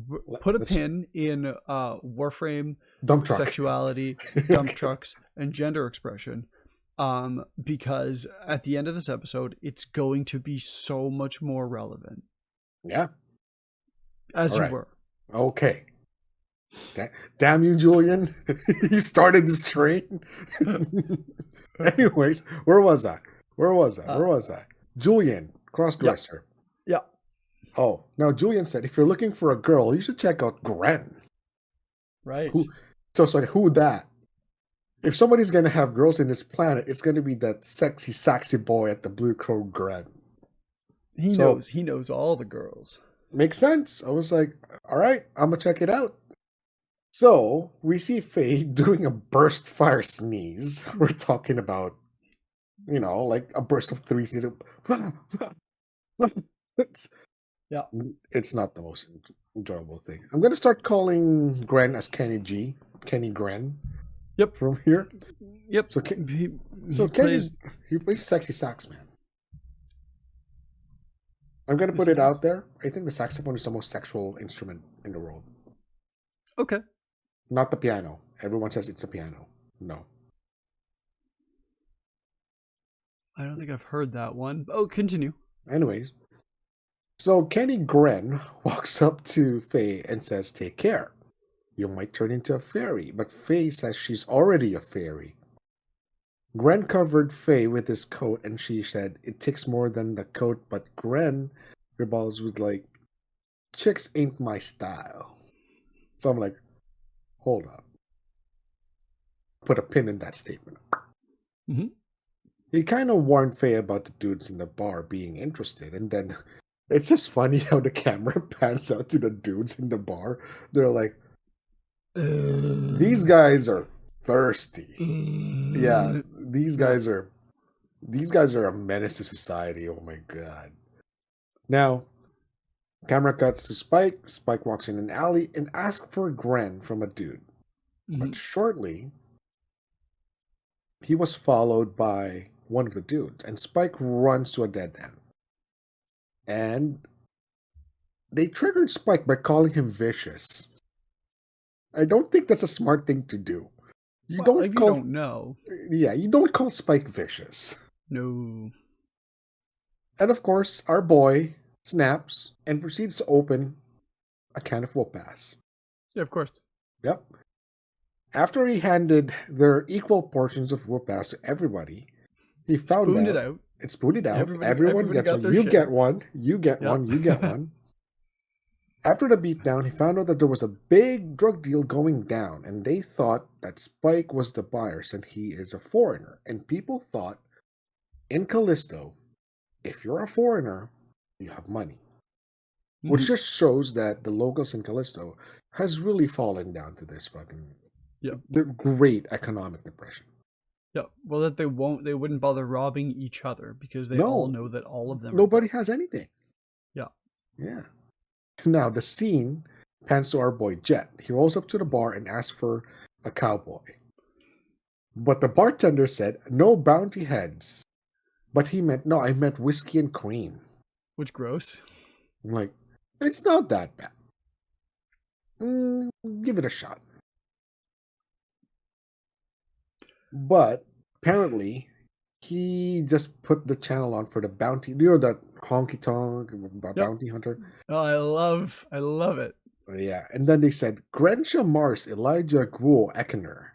put a Let's pin in Warframe, dump truck. sexuality, dump trucks, and gender expression, because at the end of this episode, it's going to be so much more relevant, Yeah. as All you right. were. Okay. Damn you, Julian. You started this train. Anyways, where was I? Where was I? Where uh, was I? Julian, yeah, crossdresser. yeah, Oh, now Julian said if you're looking for a girl, you should check out Gren. right. Who? So who that? If somebody's gonna have girls in this planet, it's gonna be that sexy, sexy boy at the Blue Crow Gren. He So knows. He knows all the girls. makes sense. I was like, all right, I'm gonna check it out. So we see Faye doing a burst fire sneeze. We're talking about, like a burst of three sneezes. it's, Yeah. it's not the most enjoyable thing. I'm gonna start calling Gren as Kenny G, Kenny Gren Yep. from here. Yep. So He, so he Kenny, plays. he plays sexy sax man. I'm gonna Yes, put he it does. out there. I think the saxophone is the most sexual instrument in the world. Okay. Not the piano. Everyone says it's a piano. No. I don't think I've heard that one. Oh, continue. Anyways, so Kenny Gren walks up to Faye and says, "Take care. You might turn into a fairy." But Faye says she's already a fairy. Gren covered Faye with his coat and she said, "It takes more than the coat," but Gren rebels with like, "Chicks ain't my style." So I'm like, hold up. Put a pin in that statement. Mm-hmm. He kind of warned Faye about the dudes in the bar being interested, and then it's just funny how the camera pans out to the dudes in the bar. They're like, these guys are thirsty. Yeah, Yeah. these guys are a menace to society. Oh my god. Now, camera cuts to Spike. Spike walks in an alley and asks for a Gren from a dude. Mm-hmm. But shortly, he was followed by one of the dudes, and Spike runs to a dead end. And they triggered Spike by calling him vicious. I don't think that's a smart thing to do. You Well, don't if you call, don't know, yeah, you don't call Spike vicious. no. And of course, our boy snaps and proceeds to open a can of whoop ass. Yeah, of course. Yep. After he handed their equal portions of whoop ass to everybody, he found Spooned it out out. and spooned it out. Everyone Everybody gets got one. their You share. get one. You get Yep. one. You get one. After the beatdown, he found out that there was a big drug deal going down, and they thought that Spike was the buyer since he is a foreigner. And people thought in Callisto, if you're a foreigner, you have money. Which Mm-hmm. just shows that the locals in Callisto has really fallen down to this fucking Yep. the great economic depression. Yep. Well, that they wouldn't bother robbing each other because they all No, know that all of them are nobody broke. has anything. Yeah. Yeah. Now the scene pans to our boy Jet. He rolls up to the bar and asks for a cowboy. But the bartender said, "No bounty heads." But he meant, "No, I meant whiskey and cream." Which gross. I'm like, it's not that bad. Give it a shot. But apparently, he just put the channel on for the bounty. You know that honky tonk Yep. bounty hunter? Oh, I love it. Yeah. And then they said, Grensha Mars Elijah Gruel Ekener,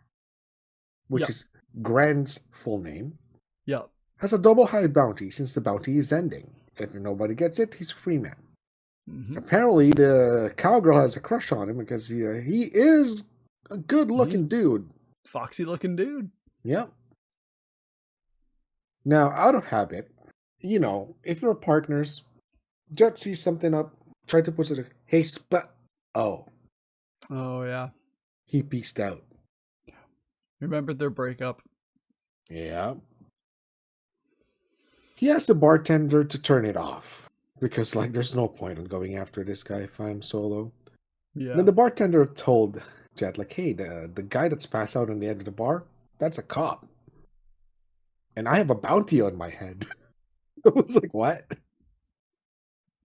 which Yep. is Gran's full name, Yep. has a double high bounty since the bounty is ending. If nobody gets it, he's a free man. Mm-hmm. Apparently, the cowgirl has a crush on him because he is a good He's looking dude. foxy looking dude. Yep. Now, out of habit, if you're partners, Jet sees something up, try to push it. Hey, oh, Oh yeah. he peaced out. Remembered their breakup. Yeah. He asked the bartender to turn it off because, there's no point in going after this guy if I'm solo. Yeah. Then the bartender told Jet, hey, the guy that's passed out on the end of the bar, that's a cop. And I have a bounty on my head. I was like, what?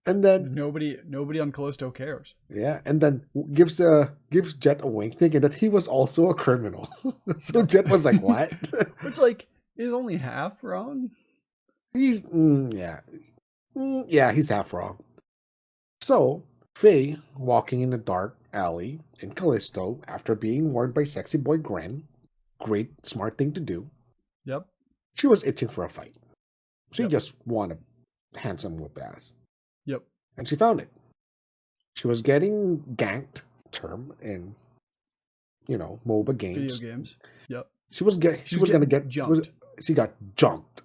And then Nobody on Callisto cares. yeah, and then gives Jet a wink, thinking that he was also a criminal. So Yep. Jet was like, "What?" Which like is only half wrong. He's yeah, yeah, he's half wrong. So Faye, walking in a dark alley in Callisto after being warned by sexy boy Gren, great smart thing to do. Yep. She was itching for a fight. She Yep. just wanted a handsome whoop ass, Yep. and she found it. She was getting ganked, term in MOBA Video games. games. Yep. She was gonna get jumped. she got jumped,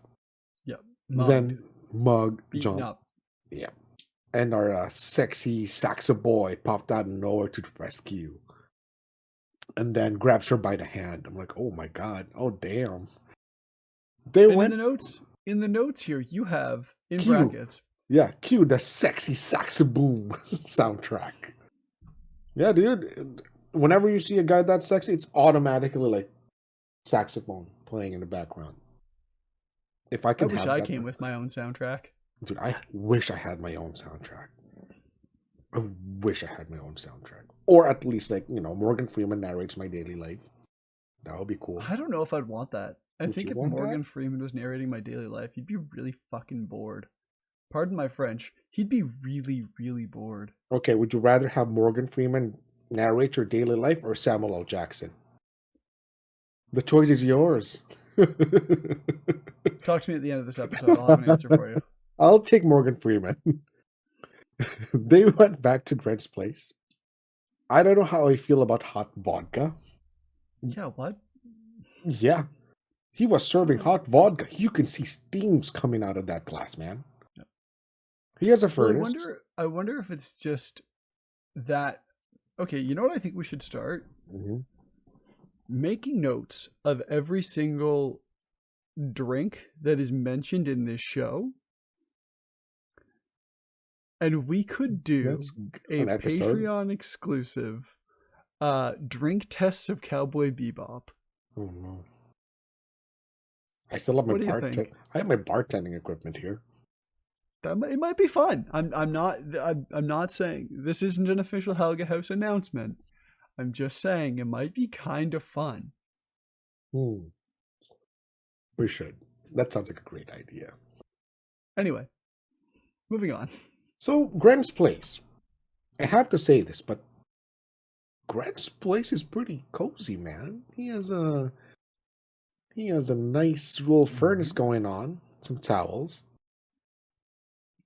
Yep. Mugged. then mugged, Beaten jumped. up. Yeah, and our sexy Saxa boy popped out of nowhere to the rescue, and then grabs her by the hand. I'm like, oh my god, oh damn. They And went in the notes here, you have in cue, brackets. yeah, cue the sexy Saxa boom soundtrack. Yeah, dude. Whenever you see a guy that sexy, it's automatically like saxophone playing in the background. If I I can wish have I that, came with my own soundtrack. dude, I wish I had my own soundtrack. I wish I had my own soundtrack, or at least like Morgan Freeman narrates my daily life. That would be cool. I don't know if I'd want that. I Would you think if want that? Morgan Freeman was narrating my daily life, he'd be really fucking bored. Pardon my French. He'd be really, really bored. Okay, would you rather have Morgan Freeman narrate your daily life or Samuel L. Jackson? The choice is yours. Talk to me at the end of this episode. I'll have an answer for you. I'll take Morgan Freeman. They went back to Greg's place. I don't know how I feel about hot vodka. Yeah, what? Yeah, he was serving hot vodka. You can see steams coming out of that glass, man. Yeah. He has a Well, furnace. I wonder if it's just that. Okay, you know what I think we should start? Mhm. Making notes of every single drink that is mentioned in this show. And we could do That's a an episode. Patreon exclusive drink tests of Cowboy Bebop. Oh no. I still have my What do you think? I have my bartending equipment here. It might be fun. I'm not saying this isn't an official Helga House announcement. I'm just saying it might be kind of fun. Hmm. We should. That sounds like a great idea. Anyway, moving on. So, Gren's place. I have to say this, but Greg's place is pretty cozy, man. He has a nice little furnace going on, some towels,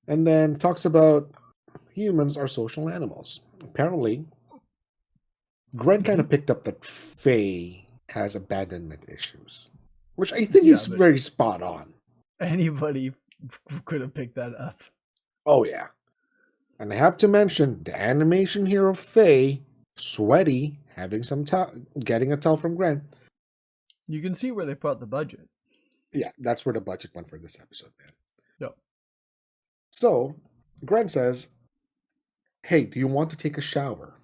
and then talks about humans are social animals. Apparently, Gren kind Mm-hmm. of picked up that Faye has abandonment issues, which I think Yeah, is but very spot on. anybody could have picked that up. Oh yeah, and I have to mention the animation here of Faye, sweaty, having some getting a towel from Gren. You can see where they put the budget. Yeah, that's where the budget went for this episode, man. No. So, Gren says, "Hey, do you want to take a shower?"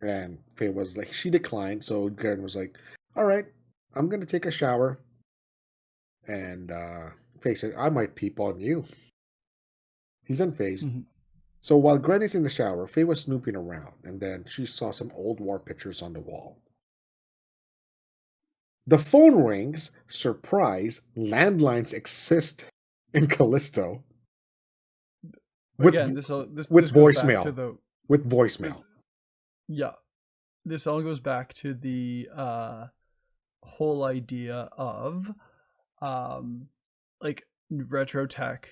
And Faye was like, she declined. So Gren was like, "All right, I'm gonna take a shower." And Faye said, "I might peep on you." He's unfazed. Mm-hmm. So while Gren is in the shower, Faye was snooping around, and then she saw some old war pictures on the wall. The phone rings. Surprise! Landlines exist in Callisto Again, with this goes back to voicemail. the With voicemail. yeah. This all goes back to the whole idea of like retro tech,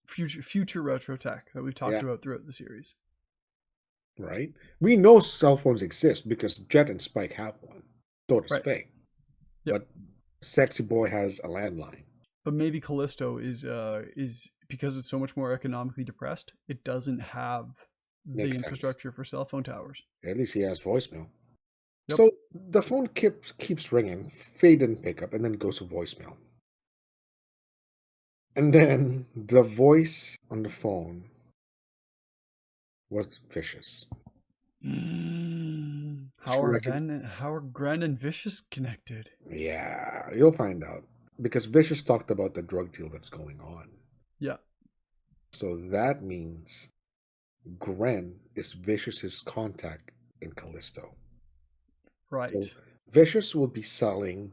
future retro tech that we've talked Yeah, about throughout the series. right. We know cell phones exist because Jet and Spike have one. So does Right. Faye. Yep. But Sexy Boy has a landline. But maybe Callisto is because it's so much more economically depressed, it doesn't have the Makes sense. infrastructure for cell phone towers. At least he has voicemail. Yep. So the phone keeps ringing. Faye didn't pick up and then goes to voicemail. And then the voice on the phone was vicious. How are Gren and Vicious connected? Yeah, you'll find out. Because Vicious talked about the drug deal that's going on. Yeah. So that means Gren is Vicious's contact in Callisto. So Right. Vicious will be selling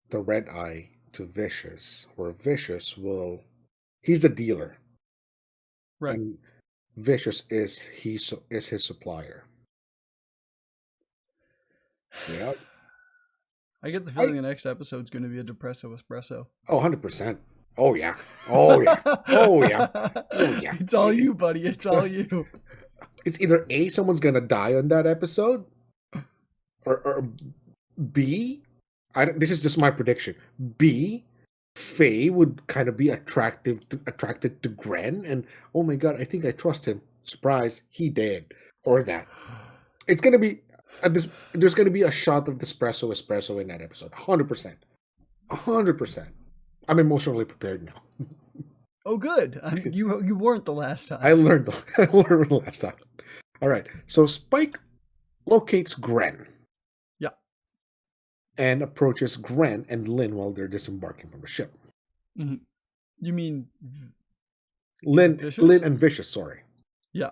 the red eye to Vicious, where he's a dealer, Right. and Vicious is his supplier. Yeah. I get the I feeling the next episode's going to be a depresso espresso. Oh, 100%. Oh yeah. Oh yeah. Oh yeah. Oh yeah. It's all you, buddy. It's So all you. it's either A, someone's gonna die on that episode, or B, this is just my prediction. B, Faye would kind of be attracted to Gren, and oh my god, I think I trust him. Surprise, he did, or that. It's gonna be there's gonna be a shot of the espresso in that episode. 100%, 100%. I'm emotionally prepared now. Oh, good. You weren't the last I time. learned I learned last time. All right, so Spike locates Gren Yeah. and approaches Gren and Lynn while they're disembarking from the ship. Mm-hmm. You mean Lynn Vicious? and Vicious, sorry. Yeah.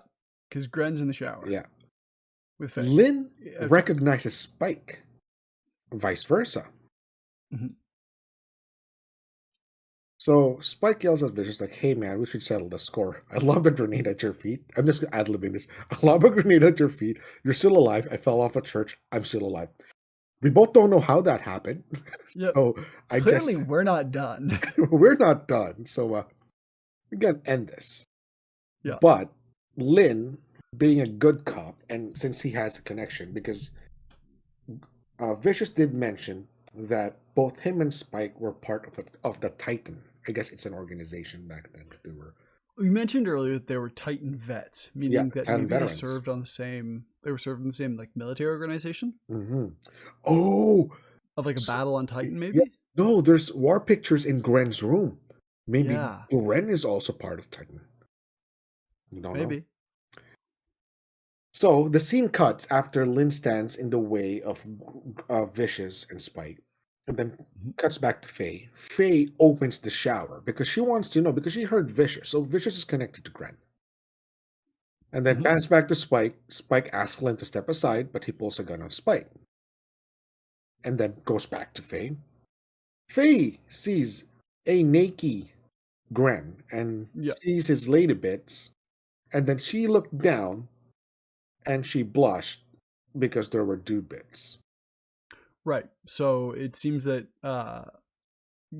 Because Gren's in the shower Yeah. with Faye. Lynn Outside. recognizes Spike, vice versa. Mm-hmm. So Spike yells at Vicious like, "Hey man, we should settle the score. I lob a grenade at your feet. I'm just ad-libbing this. I lob a grenade at your feet. You're still alive. I fell off a church. I'm still alive. We both don't know how that happened. Yep. So I Clearly, guess we're not done. we're not done. So we can end this. Yeah. But Lynn, being a good cop, and since he has a connection, because Vicious did mention that both him and Spike were part of the Titan. I guess it's an organization back then that they were. You mentioned earlier that they were Titan vets, meaning that Titan maybe veterans. they served on the same. They were served in the same like military organization. Mm-hmm. Oh, Of like a battle on Titan, maybe. Yeah, no, there's war pictures in Gren's room. Maybe Yeah. Gren is also part of Titan. You don't know. Maybe. So the scene cuts after Lynn stands in the way of Vicious and Spike, and then cuts back to Faye. Faye opens the shower because she wants to know, because she heard Vicious. So Vicious is connected to Gren. And then pans back to Spike. Spike asks Lynn to step aside, but he pulls a gun on Spike. And then goes back to Faye. Faye sees a naked Gren and sees his lady bits, and then she looked down and she blushed because there were dude bits. Right. So it seems that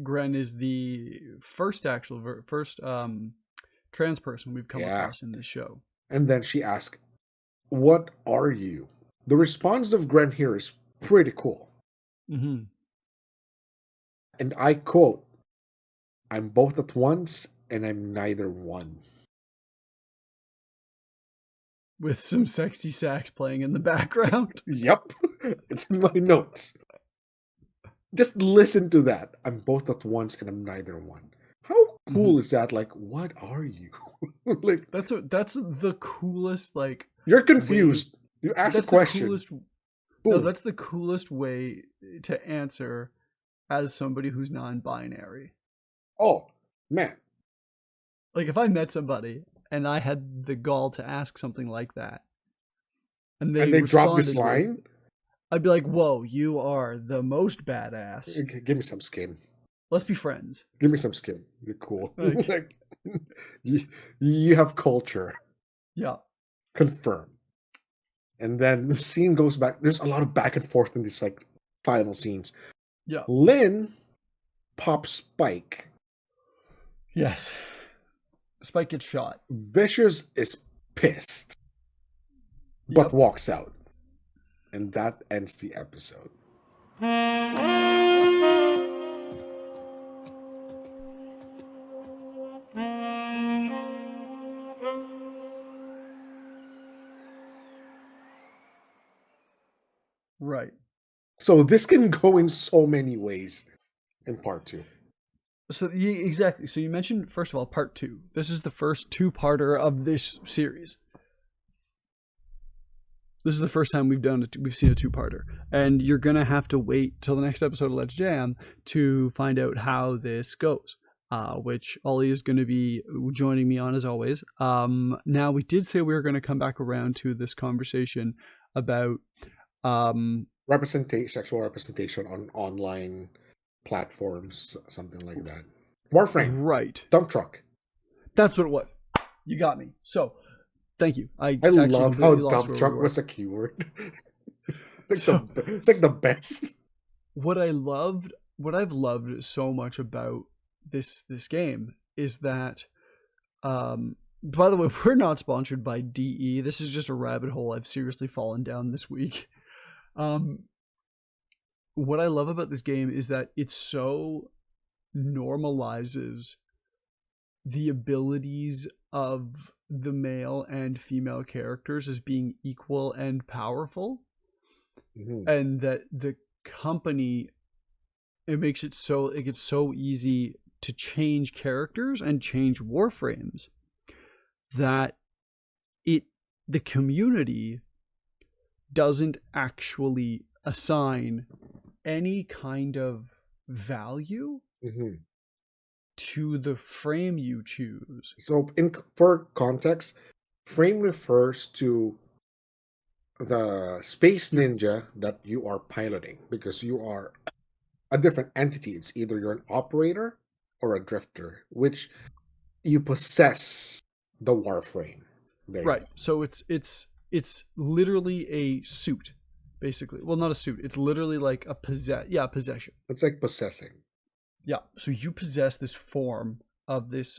Gren is the first trans person we've come across in this show. And then she asked, "What are you?" The response of Gren here is pretty cool. Mm-hmm. And I quote, "I'm both at once and I'm neither one." With some sexy sax playing in the background. Yep. It's in my notes. Just listen to that. I'm both at once and I'm neither one. How cool is that? Like, what are you? Like, that's the coolest. Like, you're confused. You ask a question. No, that's the coolest way to answer as somebody who's non-binary. Oh man! Like, if I met somebody and I had the gall to ask something like that, and they drop this line, I'd be like, "Whoa, you are the most badass. Give me some skin. Let's be friends. Give me some skin. You're cool. Like, you have culture." Yeah. Confirm. And then the scene goes back. There's a lot of back and forth in these like final scenes. Yeah. Lynn pops Spike. Yes. Spike gets shot. Vicious is pissed, but walks out. And that ends the episode. Right. So this can go in so many ways in part 2. So exactly. So you mentioned, first of all, part 2. This is the first two-parter of this series. This is the first time we've seen a two-parter, and you're gonna have to wait till the next episode of Let's Jam to find out how this goes. which Ollie is going to be joining me on as always. Now, we did say we were going to come back around to this conversation about Representation, sexual representation on online platforms, something like that. Warframe, right. dump truck. That's what it was. You got me. So, thank you. I I actually love how completely lost dump where we truck were. was a keyword. So, It's like the best. what I've loved so much about this game is that, by the way, we're not sponsored by DE. This is just a rabbit hole I've seriously fallen down this week. Um, what I love about this game is that it so normalizes the abilities of the male and female characters as being equal and powerful, Mhm. and that the company, it makes it so it gets so easy to change characters and change warframes that it the community doesn't actually assign any kind of value Mhm. to the frame you choose. So, for context, frame refers to the space You're ninja that you are piloting because you are a different entity. It's either you're an operator or a drifter, which you possess the warframe. There you right. go. So it's literally a suit, basically. Well, not a suit. It's literally like a possession. It's like possessing. Yeah. So you possess this form of this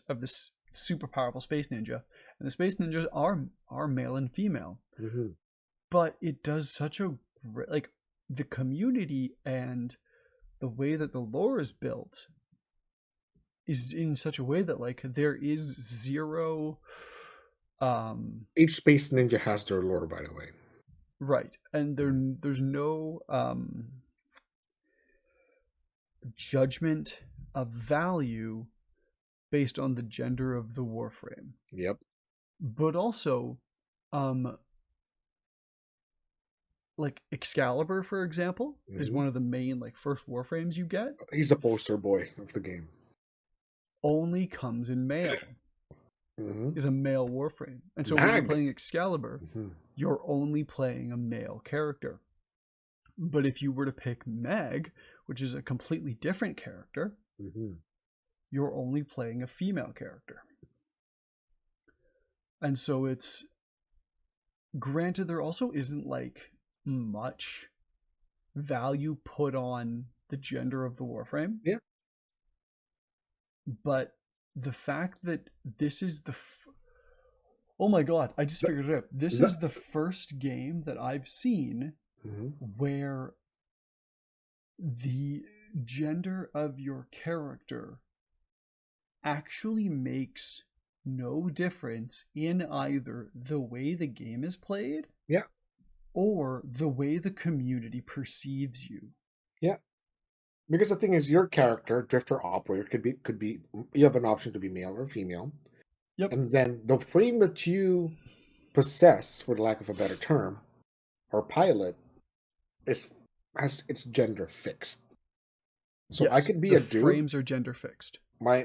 super powerful space ninja, and the space ninjas are male and female, Hmm. but it does such a like the community and the way that the lore is built is in such a way that like there is zero um Each space ninja has their lore, by the way. right, and there's no judgment of value based on the gender of the warframe, Yep. but also um like Excalibur, for example, is Hmm. one of the main like first warframes you get, He's a poster boy of the game. only comes in male, Hmm. is a male warframe. And so when you're Mag. playing Excalibur, Hmm. you're only playing a male character. But if you were to pick Meg, which is a completely different character, Hmm. you're only playing a female character. And so it's granted there also isn't like much value put on the gender of the warframe, Yeah. but the fact that this is oh my god, I just The, figured it out. This the, is the first game that I've seen mhm. where the gender of your character actually makes no difference in either the way the game is played Yeah. or the way the community perceives you. Yeah. Because the thing is, your character, drifter, operator, could be. You have an option to be male or female, Yep. and then the frame that you possess, for the lack of a better term, or pilot, is has its gender fixed. So I Yes, could be the a dude. frames are gender fixed, My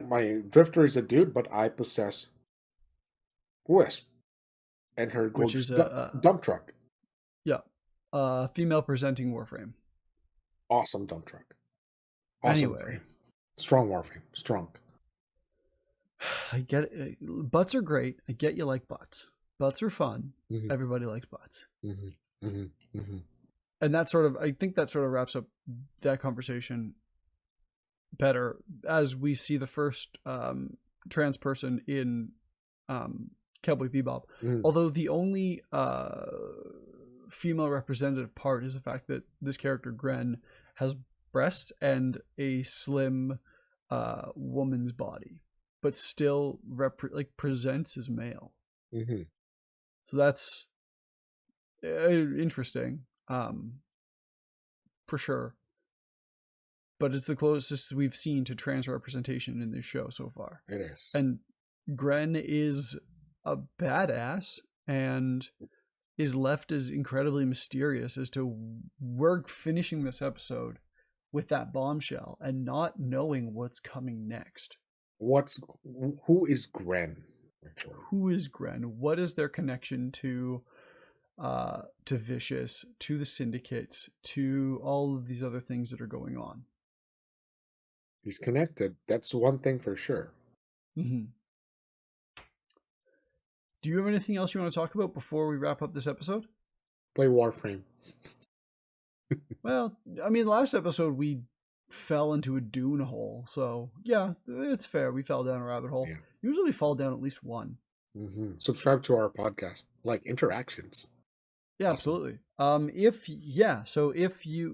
drifter is a dude, but I possess Wisp and her which gorgeous is dump truck. yeah, female presenting warframe. Awesome dump truck. Awesome Anyway, frame. Strong warframe. Strong. I get it. Butts are great. I get you like butts. Butts are fun. Hmm. Everybody likes butts. Hmm. Hmm. Hmm. And that sort of, I think that sort of wraps up that conversation better as we see the first trans person in Cowboy Bebop. Hmm. Although the only female representative part is the fact that this character Gren has breasts and a slim woman's body, but still presents as male. Hmm. So that's interesting, for sure. But it's the closest we've seen to trans representation in this show so far. It is. And Gren is a badass and is left as incredibly mysterious as to we're finishing this episode with that bombshell and not knowing what's coming next. Who is Gren actually? Who is Gren? What is their connection to Vicious, to the syndicates, to all of these other things that are going on? He's connected. That's one thing for sure. Mm-hmm. Do you have anything else you want to talk about before we wrap up this episode? Play Warframe. Well, I mean, last episode we fell into a dune hole, so yeah, it's fair. We fell down a rabbit hole. Yeah. Usually, we fall down at least one. Subscribe to our podcast. Like interactions. Yeah, Awesome. absolutely.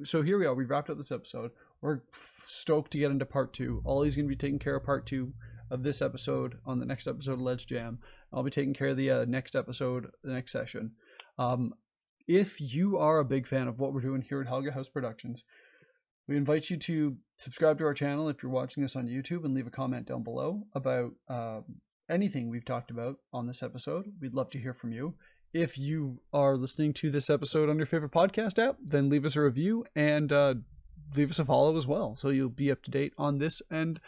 So here we are. We've wrapped up this episode. We're stoked to get into part 2. Ollie's going to be taking care of part 2 of this episode on the next episode of Let's Jam. I'll be taking care of the next episode, the next session. If you are a big fan of what we're doing here at Helga House Productions, we invite you to subscribe to our channel if you're watching this on YouTube, and leave a comment down below about anything we've talked about on this episode. We'd love to hear from you. If you are listening to this episode on your favorite podcast app, then leave us a review and leave us a follow as well, so you'll be up to date on this and,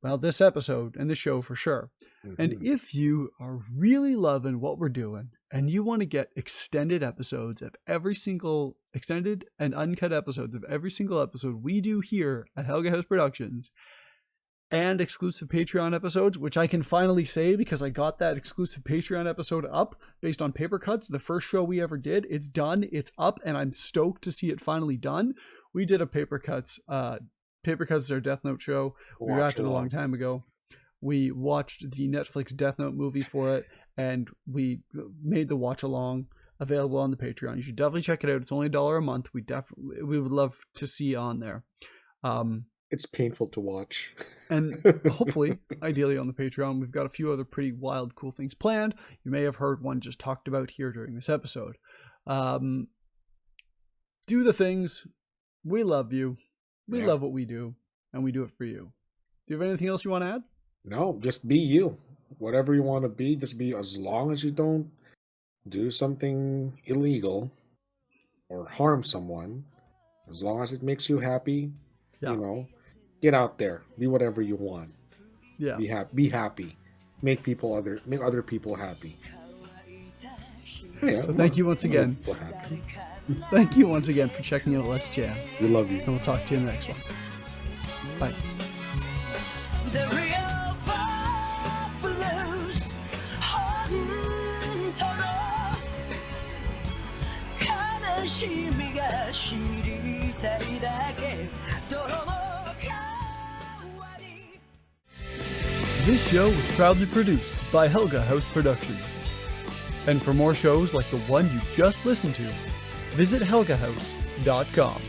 well, this episode and the show for sure. And if you are really loving what we're doing and you want to get extended episodes of every single extended and uncut episodes of every single episode we do here at Helga House Productions, and exclusive Patreon episodes, which I can finally say because I got that exclusive Patreon episode up based on Paper Cuts, the first show we ever did. It's done, it's up, and I'm stoked to see it finally done. We did a Paper Cuts. Paper Cuts is our Death Note show. We wrapped it a long time ago. We watched the Netflix Death Note movie for it, and we made the watch along available on the Patreon. You should definitely check it out. It's only $1 a month. We would love to see you on there. It's painful to watch. And hopefully, ideally on the Patreon, we've got a few other pretty wild, cool things planned. You may have heard one just talked about here during this episode. Do the things. We love you. We love what we do, and we do it for you. Do you have anything else you want to add? No, just be you. Whatever you want to be, just be, as long as you don't do something illegal or harm someone, as long as it makes you happy, get out there, be whatever you want. Yeah. Be happy. Make other people happy. Yeah, so thank you once again. Thank you once again for checking out Let's Jam. We love you. And we'll talk to you in the next one. Bye. The real blues, This show was proudly produced by Helga House Productions. And for more shows like the one you just listened to, visit helgahouse.com.